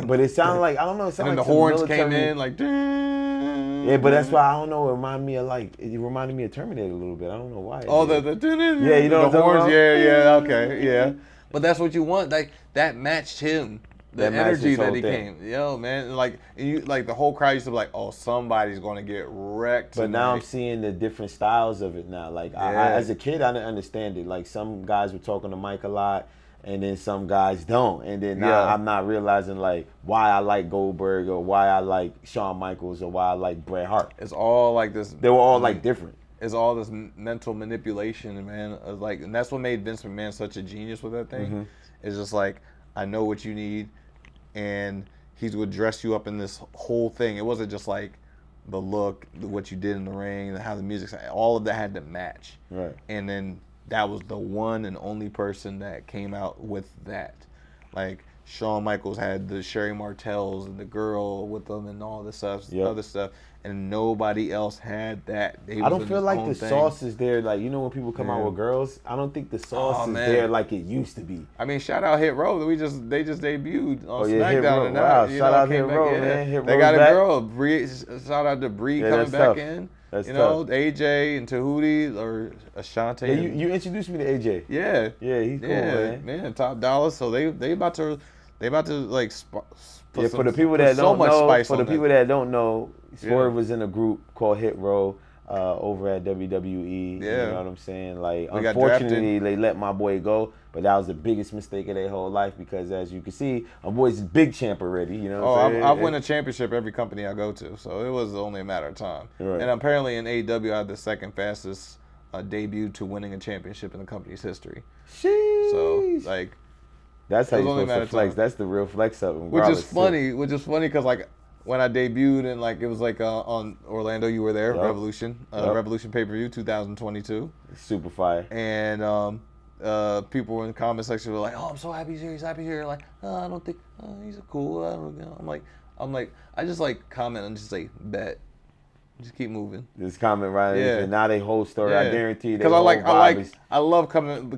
but it sounded like, I don't know. It sounded and like the horns came in like. Yeah, but that's why I don't know. It reminded me of Terminator a little bit. I don't know why. Oh, the yeah, you know the horns. Yeah, okay, yeah. But that's what you want. Like, that matched him. The energy that he came. Yo, man, like, the whole crowd used to be like, oh, somebody's going to get wrecked tonight. But now I'm seeing the different styles of it now. Like, I, as a kid, I didn't understand it. Like, some guys were talking to Mike a lot, and then some guys don't. And then now I'm not realizing, like, why I like Goldberg or why I like Shawn Michaels or why I like Bret Hart. It's all like this. They were all, like, different. It's all this mental manipulation, man. Like, and that's what made Vince McMahon such a genius with that thing. It's just like, I know what you need, and he would dress you up in this whole thing. It wasn't just like the look, what you did in the ring, how the music, all of that had to match. Right. And then that was the one and only person that came out with that. Like Shawn Michaels had the Sherry Martells and the girl with them and all this stuff, other stuff, and nobody else had that. I don't feel like the sauce is there. Like, you know, when people come out with girls, I don't think the sauce is there like it used to be. I mean, shout out Hit Row. They just debuted on SmackDown tonight. Wow, shout out Hit Row, man. They got a girl. Bree, shout out to Bree coming back in. That's tough. AJ and Tahuti or Ashante. Yeah, you introduced me to AJ. Yeah. Yeah, he's cool, man. Man, top dollar. So they about to like put for the people that don't know, that Swerve was in a group called Hit Row over at WWE. Yeah. You know what I'm saying? Like, unfortunately, they let my boy go, but that was the biggest mistake of their whole life because, as you can see, my boy's a big champ already. You know what I'm saying? I win a championship every company I go to, so it was only a matter of time. Right. And apparently in AEW, I had the second fastest debut to winning a championship in the company's history. Sheesh. So, like... That's how you're supposed to flex. That's the real flex up. Which is funny because like when I debuted and like it was like on Orlando, you were there, Revolution, Revolution pay-per-view 2022. Super fire. And people in the comment section were like, "Oh, I'm so happy he's here. He's happy here." Like, I don't think he's cool. I don't know. I'm like, I just like comment and just say bet. Just keep moving. Just comment right. Yeah. Now they whole story. I guarantee. Because I love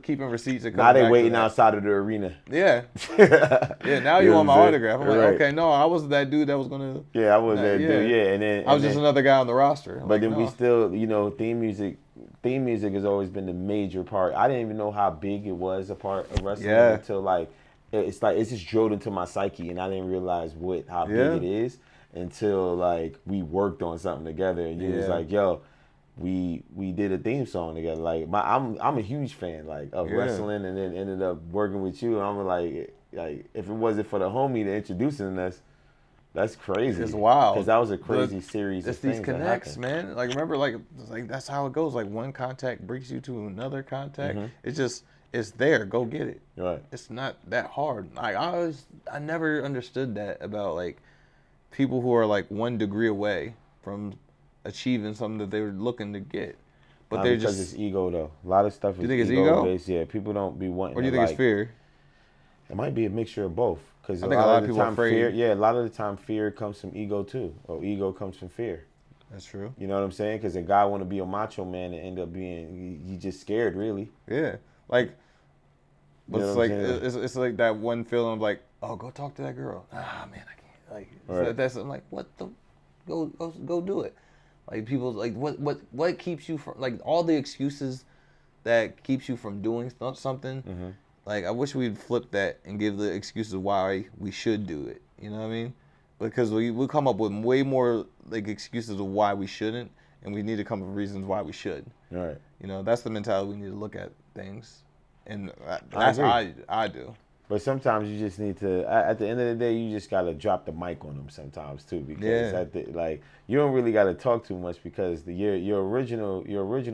keeping receipts. And now they waiting outside of the arena. Yeah. Yeah. Now you want my autograph? I'm like, okay, no, I was that dude that was gonna. Yeah, I was that dude. Yeah, and then I was just another guy on the roster. But then we still, theme music has always been the major part. I didn't even know how big it was a part of wrestling until like it's just drilled into my psyche, and I didn't realize how big it is. Until like we worked on something together, and you was like, "Yo, we did a theme song together." Like I'm a huge fan of wrestling, and then ended up working with you. And I'm like if it wasn't for the homie to introducing us, that's crazy. It's wild because that was a crazy series. It's of things these connects, man. Like remember, like that's how it goes. Like one contact brings you to another contact. Mm-hmm. It's there. Go get it. Right. It's not that hard. Like I never understood that about like. People who are like 1 degree away from achieving something that they were looking to get, but they're just because it's ego though. A lot of stuff is you think it's ego based. Yeah, people don't be wanting. Or do you think it's fear? It might be a mixture of both. Because I think a lot of people are afraid. A lot of the time fear comes from ego too, or ego comes from fear. That's true. You know what I'm saying? Because a guy want to be a macho man and end up being he just scared really. Yeah, like. But it's like that one feeling of like, oh, go talk to that girl. Ah, man, I can't. Like that's I'm like, what the, go do it. Like people like what keeps you from like all the excuses that keeps you from doing something. Mm-hmm. Like I wish we'd flip that and give the excuses why we should do it. You know what I mean? Because we come up with way more like excuses of why we shouldn't, and we need to come up with reasons why we should. Right. You know, that's the mentality we need to look at things, and that's how I do. But sometimes you just need to. At the end of the day, you just gotta drop the mic on them sometimes too, because you don't really gotta talk too much because your original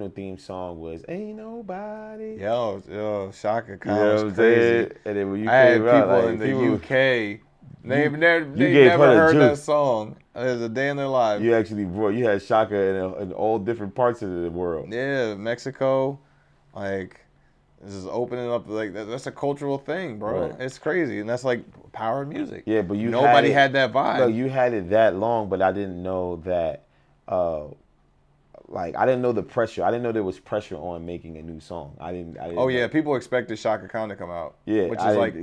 theme song was "Ain't Nobody." Yo, Shaka Khan was crazy. And then when you I had people in the UK. They never heard that song. There's a day in their life. You actually you had Shaka in all different parts of the world. Yeah, Mexico, like. This is opening up like that's a cultural thing, bro. Right. It's crazy, and that's like power of music. Yeah, but nobody had that vibe. No, you had it that long, but I didn't know that. I didn't know the pressure. I didn't know there was pressure on making a new song. I didn't. Oh yeah, people expected Shaka Khan to come out. Yeah, which is like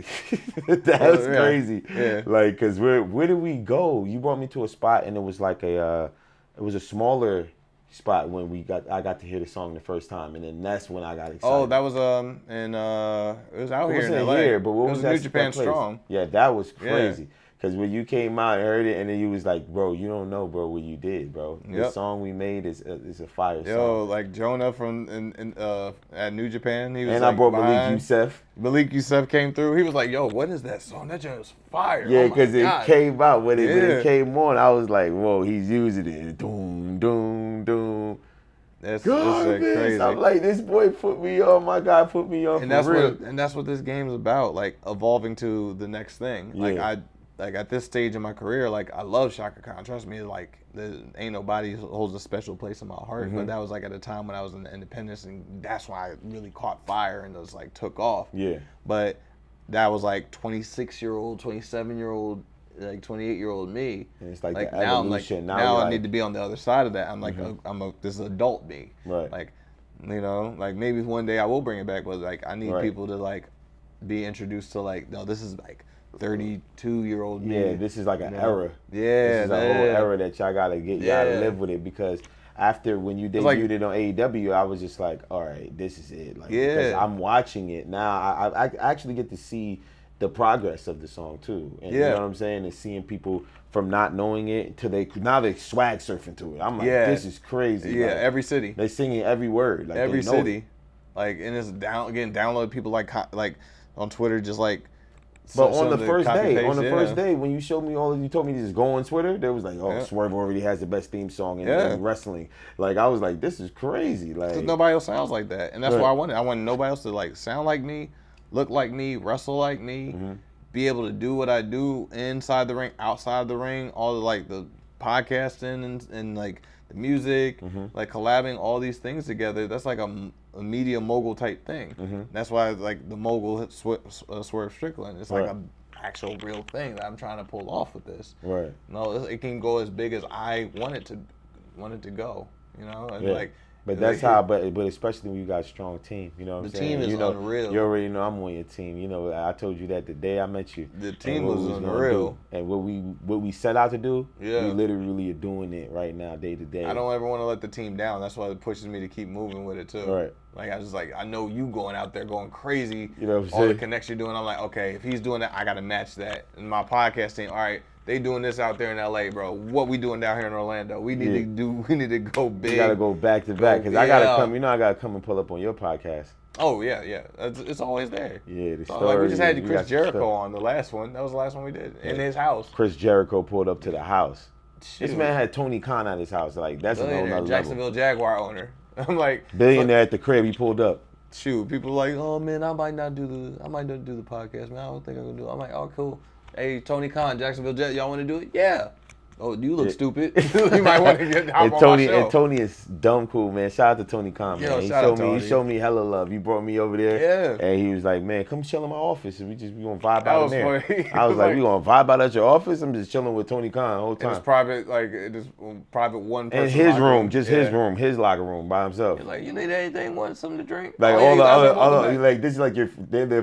that was crazy. Yeah, like because where did we go? You brought me to a spot, and it was like it was a smaller spot when I got to hear the song the first time, and then that's when I got excited. Oh, that was it was out here in LA. Here, but what was that? New Japan Strong. Yeah, that was crazy. Because when you came out and heard it, and then you was like, bro, you don't know, bro, what you did, bro. The song we made is a fire song. Yo, like Jonah from at New Japan, he was and I brought Malik Youssef. Malik Youssef came through. He was like, yo, what is that song? That just was fire. Yeah, because it came out when it came on. I was like, whoa, he's using it. Doom, doom, doom. That's crazy. I'm like, this boy put me on. My guy put me on. And that's what this game is about, like evolving to the next thing. Like like at this stage in my career, like I love Shaka Khan. Trust me, like there ain't nobody holds a special place in my heart. But that was like at a time when I was in the independence, and that's why I really caught fire and just like took off. Yeah. But that was like 26-year-old, 27-year-old, like 28-year-old me. And it's like the now evolution. Now I need to be on the other side of that. I'm like this adult me. Right. Like, you know, like maybe one day I will bring it back, but like I need people to like be introduced to like, no, this is like 32-year-old me. Yeah, this is like an era. Yeah, this is a whole era that y'all gotta get. Y'all gotta live with it, because after when you debuted it on AEW, I was just like, all right, this is it. Like, because I'm watching it now. I actually get to see the progress of the song too, and you know what I'm saying, and seeing people from not knowing it to now they swag surfing to it. I'm like, this is crazy. Yeah, like, every city they singing every word. Like, every they know city, it. like, and it's getting downloaded. People like on Twitter just like. But on the first day, when you showed me you told me to just go on Twitter, there was like, oh, Swerve already has the best theme song in wrestling. Like, I was like, this is crazy. Like, 'cause nobody else sounds like that, and that's what I wanted. I wanted nobody else to like sound like me, look like me, wrestle like me, be able to do what I do inside the ring, outside the ring, all the like the podcasting and like the music, like collabing all these things together. That's like a media mogul type thing. That's why like the mogul Swerve Strickland. It's like an actual real thing that I'm trying to pull off with this. Right. No, it can go as big as I want it to go. You know, and like. But that's how. But especially when you got a strong team, you know what I'm saying. The team is unreal. You already know I'm on your team. You know, I told you that the day I met you. The team was unreal. And what we set out to do, we Yeah. literally are doing it right now, day to day. I don't ever want to let the team down. That's why it pushes me to keep moving with it too. Right. Like I just like I know you going out there going crazy. You know what I'm all the saying? connects you're doing. I'm like, okay, if he's doing that, I got to match that. And my podcast team, all right. They doing this out there in LA, bro. What we doing down here in Orlando? We need to do. We need to go big. You gotta go back to back, because I gotta come. You know, I gotta come and pull up on your podcast. Oh yeah. It's always there. Yeah, the story. Like we just had Chris Jericho on the last one. That was the last one we did in his house. Chris Jericho pulled up to the house. Shoot. This man had Tony Khan at his house. Like, that's another level. Jacksonville Jaguar owner. I'm like billionaire at the crib. He pulled up. Shoot, people are like, oh man, I might not do the podcast, man. I don't think I'm gonna do it. I'm like, oh cool. Hey, Tony Khan, Jacksonville Jet, y'all want to do it? Yeah. Oh, you look stupid. You might want to get hop on my show. And Tony is dumb cool, man. Shout out to Tony Khan, man. He showed me hella love. He brought me over there. Yeah. And he was like, man, come chill in my office. And we gonna vibe out in there. Funny. I was like, we gonna vibe out at your office? I'm just chilling with Tony Khan the whole time. It's private, like it's private one person. In his room, just his room, his locker room by himself. You're like, you need anything? Want something to drink? Like all the other like this is like their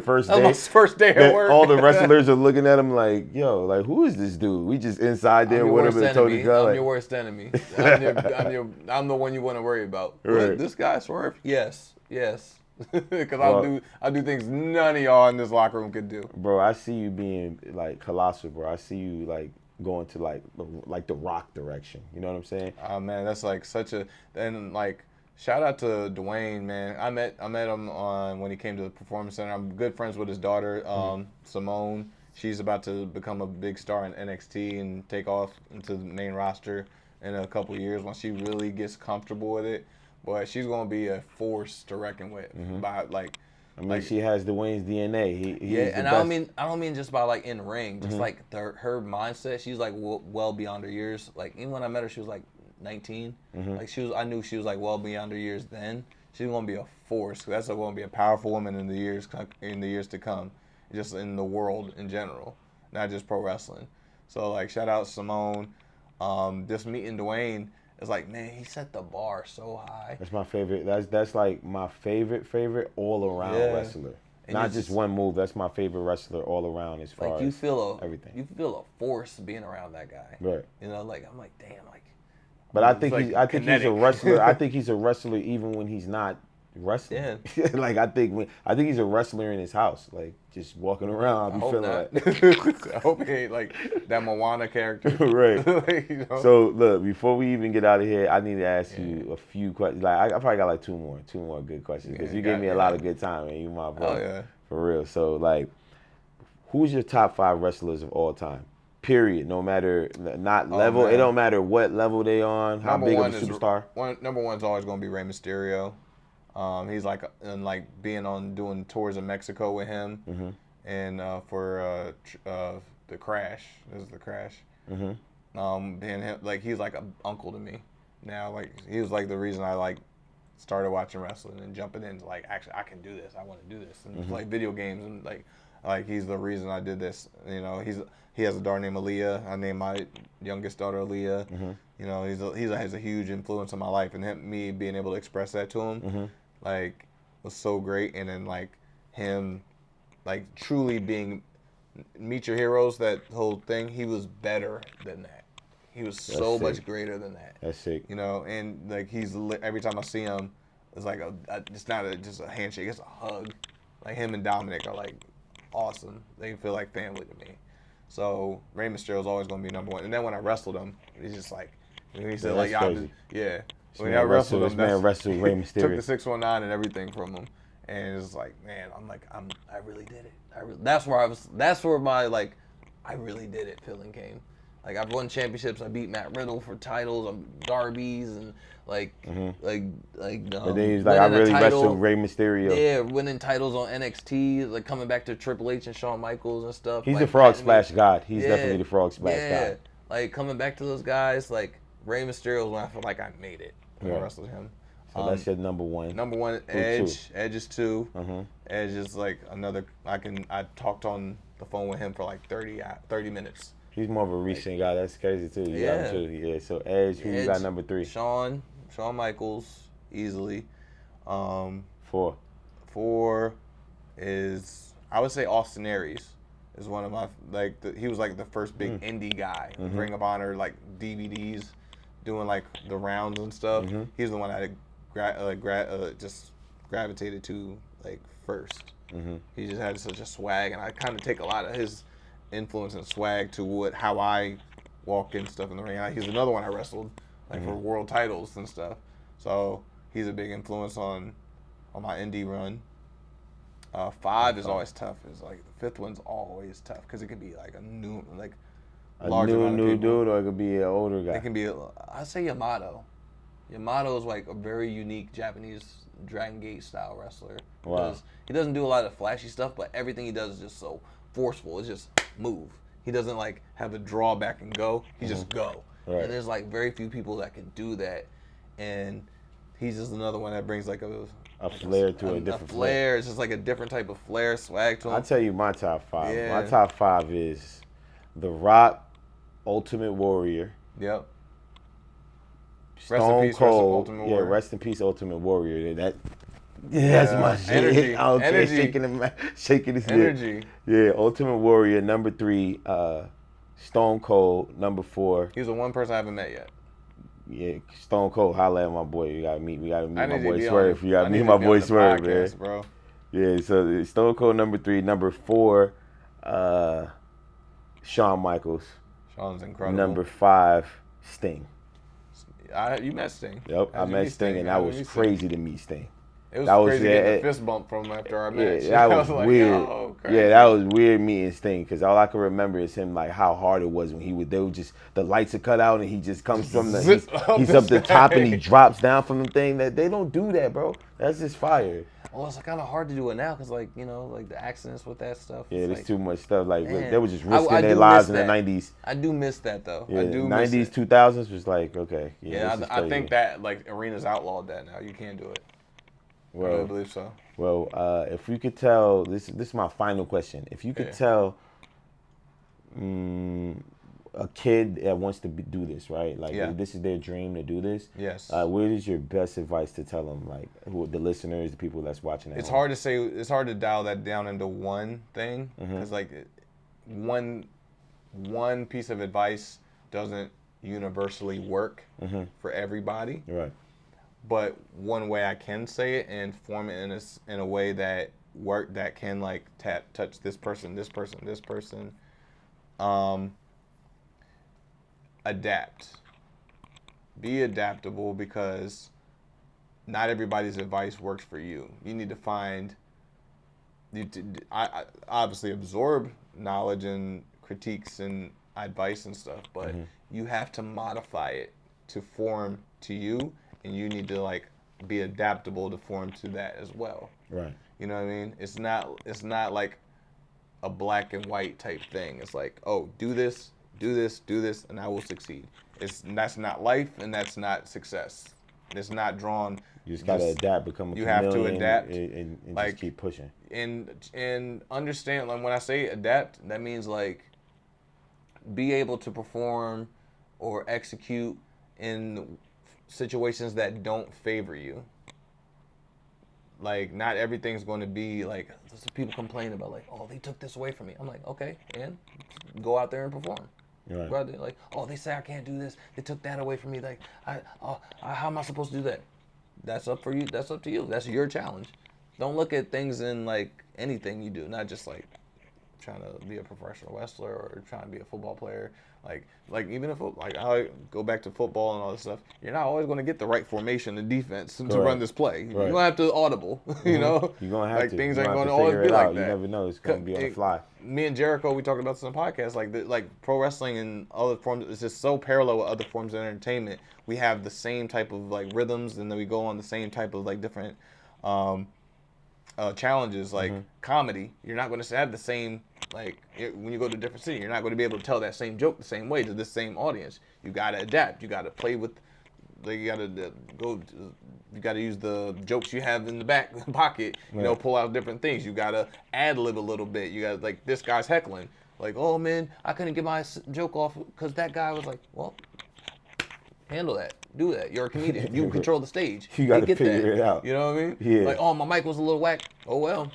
first day. That's my first day at work. All the wrestlers are looking at him like, yo, like who is this dude? We just inside there with him and Tony Khan. I'm your worst enemy. I'm the one you want to worry about. Right. What, this guy Swerve? Yes. Because I do things none of y'all in this locker room could do. Bro, I see you being like colossal, bro. I see you like going to like the Rock direction. You know what I'm saying? Oh man, that's like such a and like shout out to Dwayne, man. I met him when he came to the Performance Center. I'm good friends with his daughter, Simone. She's about to become a big star in NXT and take off into the main roster in a couple of years once she really gets comfortable with it. But she's gonna be a force to reckon with. By like, I mean, she has Dwayne's DNA. And I don't mean just by like in ring, just like her mindset. She's like well beyond her years. Like even when I met her, she was like 19. Like I knew she was like well beyond her years then. She's gonna be a force. That's gonna be a powerful woman in the years to come. Just in the world in general, not just pro wrestling. So like shout out Simone. Just meeting Dwayne is like, man, he set the bar so high. That's my favorite. That's like my favorite all around wrestler. And not just one move. That's my favorite wrestler all around as far as everything. You feel a force being around that guy. Right. You know, like I'm like, damn, like. But I think he's a wrestler. I think he's a wrestler even when he's not wrestling. Yeah. Like I think he's a wrestler in his house, like just walking around. I'll be feeling like. I hope he ain't like that Moana character. Right. Like, you know? So look, before we even get out of here, I need to ask you a few questions. Like I probably got like two more good questions because you gave me a lot of good time, and you my bro. Oh yeah. For real. So like, who's your top 5 wrestlers of all time? Period. No matter level. Man. It don't matter what level they on. How big of a superstar. Number one's always gonna be Rey Mysterio. He's like doing tours in Mexico with him, and for the Crash. This is the Crash. Mm-hmm. And him, like he's like an uncle to me now. Like he was like the reason I like started watching wrestling and jumping into like actually I can do this. I want to do this and play video games and like he's the reason I did this. You know, he has a daughter named Aaliyah. I named my youngest daughter Aaliyah. You know, has a huge influence on my life, and me being able to express that to him, like, was so great. And then like him, like truly being meet your heroes, that whole thing. He was better than that. He was so much greater than that. That's sick. You know, and like every time I see him, it's like it's not just a handshake, it's a hug. Like him and Dominic are like awesome. They feel like family to me. So Rey Mysterio is always going to be number one. And then when I wrestled him, he's just like, he said like, yeah. When I wrestled him, man wrestled Rey Mysterio. Took the 619 and everything from him, and it's like, man, I really did it. That's where my like, I really did it feeling came. Like I've won championships. I beat Matt Riddle for titles. I'm Darby's and like. But then he's like, I really wrestled Rey Mysterio. Yeah, winning titles on NXT, like coming back to Triple H and Shawn Michaels and stuff. He's like, the frog splash god. He's definitely the frog splash god. Yeah, like coming back to those guys, like Rey Mysterio, when I feel like I made it when I wrestled him. So that's your number one. Number one, Edge. Edge is 2. Edge is like another. I talked on the phone with him for like 30 minutes. He's more of a recent guy. That's crazy too. Yeah. So Edge, who you got number 3? Shawn Michaels, easily. 4 is, I would say, Austin Aries is one of my he was like the first big indie guy. Ring of Honor like DVDs, doing like the rounds and stuff. He's the one I just gravitated to like first. He just had such a swag, and I kind of take a lot of his influence and swag to how I walk and stuff in the ring. He's another one I wrestled like for world titles and stuff. So he's a big influence on my indie run. 5 is always tough. It's like the 5th one's always tough because it could be like a new dude, or it could be an older guy. It can be. I'd say Yamato. Yamato is like a very unique Japanese Dragon Gate style wrestler. Wow. He doesn't do a lot of flashy stuff, but everything he does is just so forceful. It's just move. He doesn't like have a drawback and go. He just go. Right. And there's like very few people that can do that. And he's just another one that brings like a flair to a different flair. It's just like a different type of flair, swag to him. I'll tell you my top 5. Yeah. My top 5 is The Rock, Ultimate Warrior. Yep. Stone Cold. Rest in peace, Ultimate Warrior. That's my shit. Shaking his head. Yeah, Ultimate Warrior, number 3. Stone Cold, number 4. He's the one person I haven't met yet. Yeah, Stone Cold, holla at my boy. We gotta meet my boy Swerve. You gotta meet my boy Swerve, man. Bro. Yeah, so Stone Cold, number 3. Number 4, Shawn Michaels. Shawn's incredible. Number 5, Sting. You met Sting. Yep, I met Sting, and that was crazy to meet Sting. It was crazy to get the fist bump from him after our match. Yeah, that was like, weird. Yeah, that was weird meeting Sting, because all I can remember is him, like, how hard it was when they would just, the lights are cut out and he just comes from he's up the top and he drops down from the thing. That they don't do that, bro. That's just fire. Well, it's kind of hard to do it now because, like, you know, like the accidents with that stuff. Yeah, there's too much stuff. Like, they were just risking their lives in the 90s. I do miss that, though. Yeah, I do 90s, 2000s was like, okay. Yeah, I think that, like, arenas outlawed that now. You can't do it. Well, I really believe so. Well, if you could tell, this is my final question. If you could tell a kid that wants to do this, right? Like, this is their dream to do this. Yes. What is your best advice to tell them, like, the listeners, the people that's watching at It's home? hard to say. It's hard to dial that down into one thing because, like, one piece of advice doesn't universally work for everybody. Right. But one way I can say it and form it in a way that can like touch this person. Adapt. Be adaptable because not everybody's advice works for you. You need to find. I obviously absorb knowledge and critiques and advice and stuff, but you have to modify it to form to you. And you need to like be adaptable to form to that as well. Right. You know what I mean? It's not like a black and white type thing. It's like, oh, do this, do this, do this, and I will succeed. That's not life, and that's not success. It's not drawn. You just gotta adapt, become a You have to chameleon adapt and like, just keep pushing. And understand, like when I say adapt, that means like be able to perform or execute in situations that don't favor you. Like, not everything's going to be like, people complain about like, oh, they took this away from me. I'm like, okay, and go out there and perform. Right. Go out there, like, oh, they say I can't do this. They took that away from me. Like, how am I supposed to do that? That's up for you. That's up to you. That's your challenge. Don't look at things in like anything you do, not just like trying to be a professional wrestler or trying to be a football player. Like even if like I go back to football and all this stuff, you're not always going to get the right formation and defense to run this play. Right. You're gonna have to audible. You know, you're gonna have like to. Things ain't going to always be like that. You never know. It's gonna be on the fly. Me and Jericho, we talked about this on the podcast. Like pro wrestling and other forms, it's just so parallel with other forms of entertainment. We have the same type of like rhythms, and then we go on the same type of like different challenges. Like comedy, you're not going to have the same. Like when you go to a different city, you're not going to be able to tell that same joke the same way to the same audience. You got to adapt. You got to play with. Like you got to go. You got to use the jokes you have in the back pocket. You know, pull out different things. You got to ad lib a little bit. You got like this guy's heckling. Like, oh man, I couldn't get my joke off because that guy was like, well, handle that. Do that. You're a comedian. You control the stage. You got to figure it out. You know what I mean? Yeah. Like, oh, my mic was a little whack. Oh well,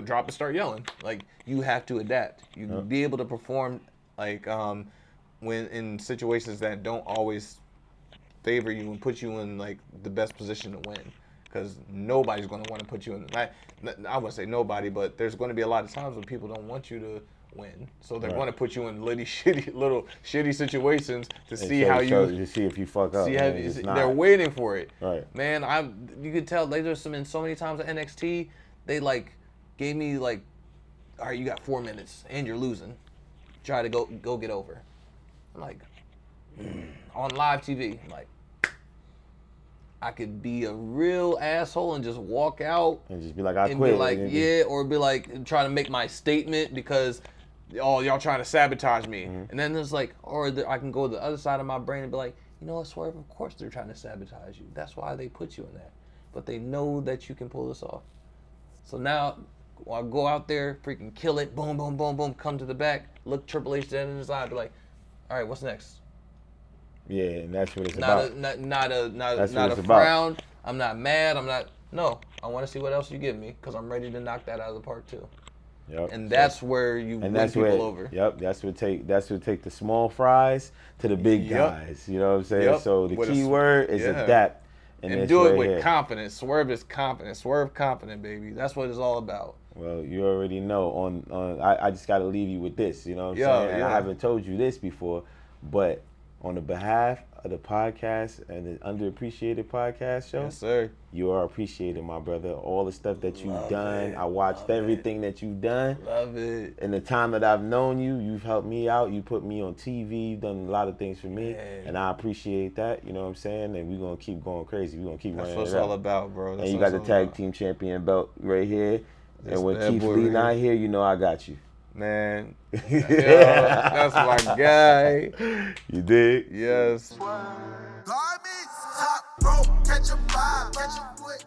drop and start yelling. Like you have to adapt. You be able to perform like when in situations that don't always favor you and put you in like the best position to win. Because nobody's going to want to put you in. I wouldn't say nobody, but there's going to be a lot of times when people don't want you to win. So they're going to put you in little shitty situations to see how to see if you fuck up. They're waiting for it. Right. Man, you could tell there's been so many times at NXT they like gave me like, all right, you got 4 minutes and you're losing. Try to go get over. I'm like, on live TV, I'm like, I could be a real asshole and just walk out and just be like, I quit. Be like, or be like, trying to make my statement because, oh, y'all trying to sabotage me. And then there's like, I can go to the other side of my brain and be like, you know what, Swerve? Of course they're trying to sabotage you. That's why they put you in that. But they know that you can pull this off. So now, I go out there, freaking kill it, boom, boom, boom, boom, come to the back, look Triple H dead in his eye, be like, all right, what's next? Yeah, and that's what it's about. Not a frown. I'm not mad. No, I want to see what else you give me because I'm ready to knock that out of the park too. Yep. And that's where you win people over. Yep. That's what take the small fries to the big guys. You know what I'm saying? Yep. So the key word is adapt. And do it with confidence. Swerve is confident. Swerve confident, baby. That's what it's all about. Well, you already know. I just got to leave you with this. You know what I'm saying? And I haven't told you this before, but on the behalf of the podcast and the Underappreciated Podcast Show, yes, sir. You are appreciated, my brother. All the stuff that you've done. I watched everything that you've done. Love it. In the time that I've known you, you've helped me out. You put me on TV. You've done a lot of things for me. Man. And I appreciate that. You know what I'm saying? And we're going to keep going crazy. We're going to keep running it out. That's what it's all about, bro. And you got the tag team champion belt right here. And when Keith Lee not here, you know I got you. Man, yo, that's my guy. You dig? Yes. Garbage, top rope, catch a vibe, catch a foot.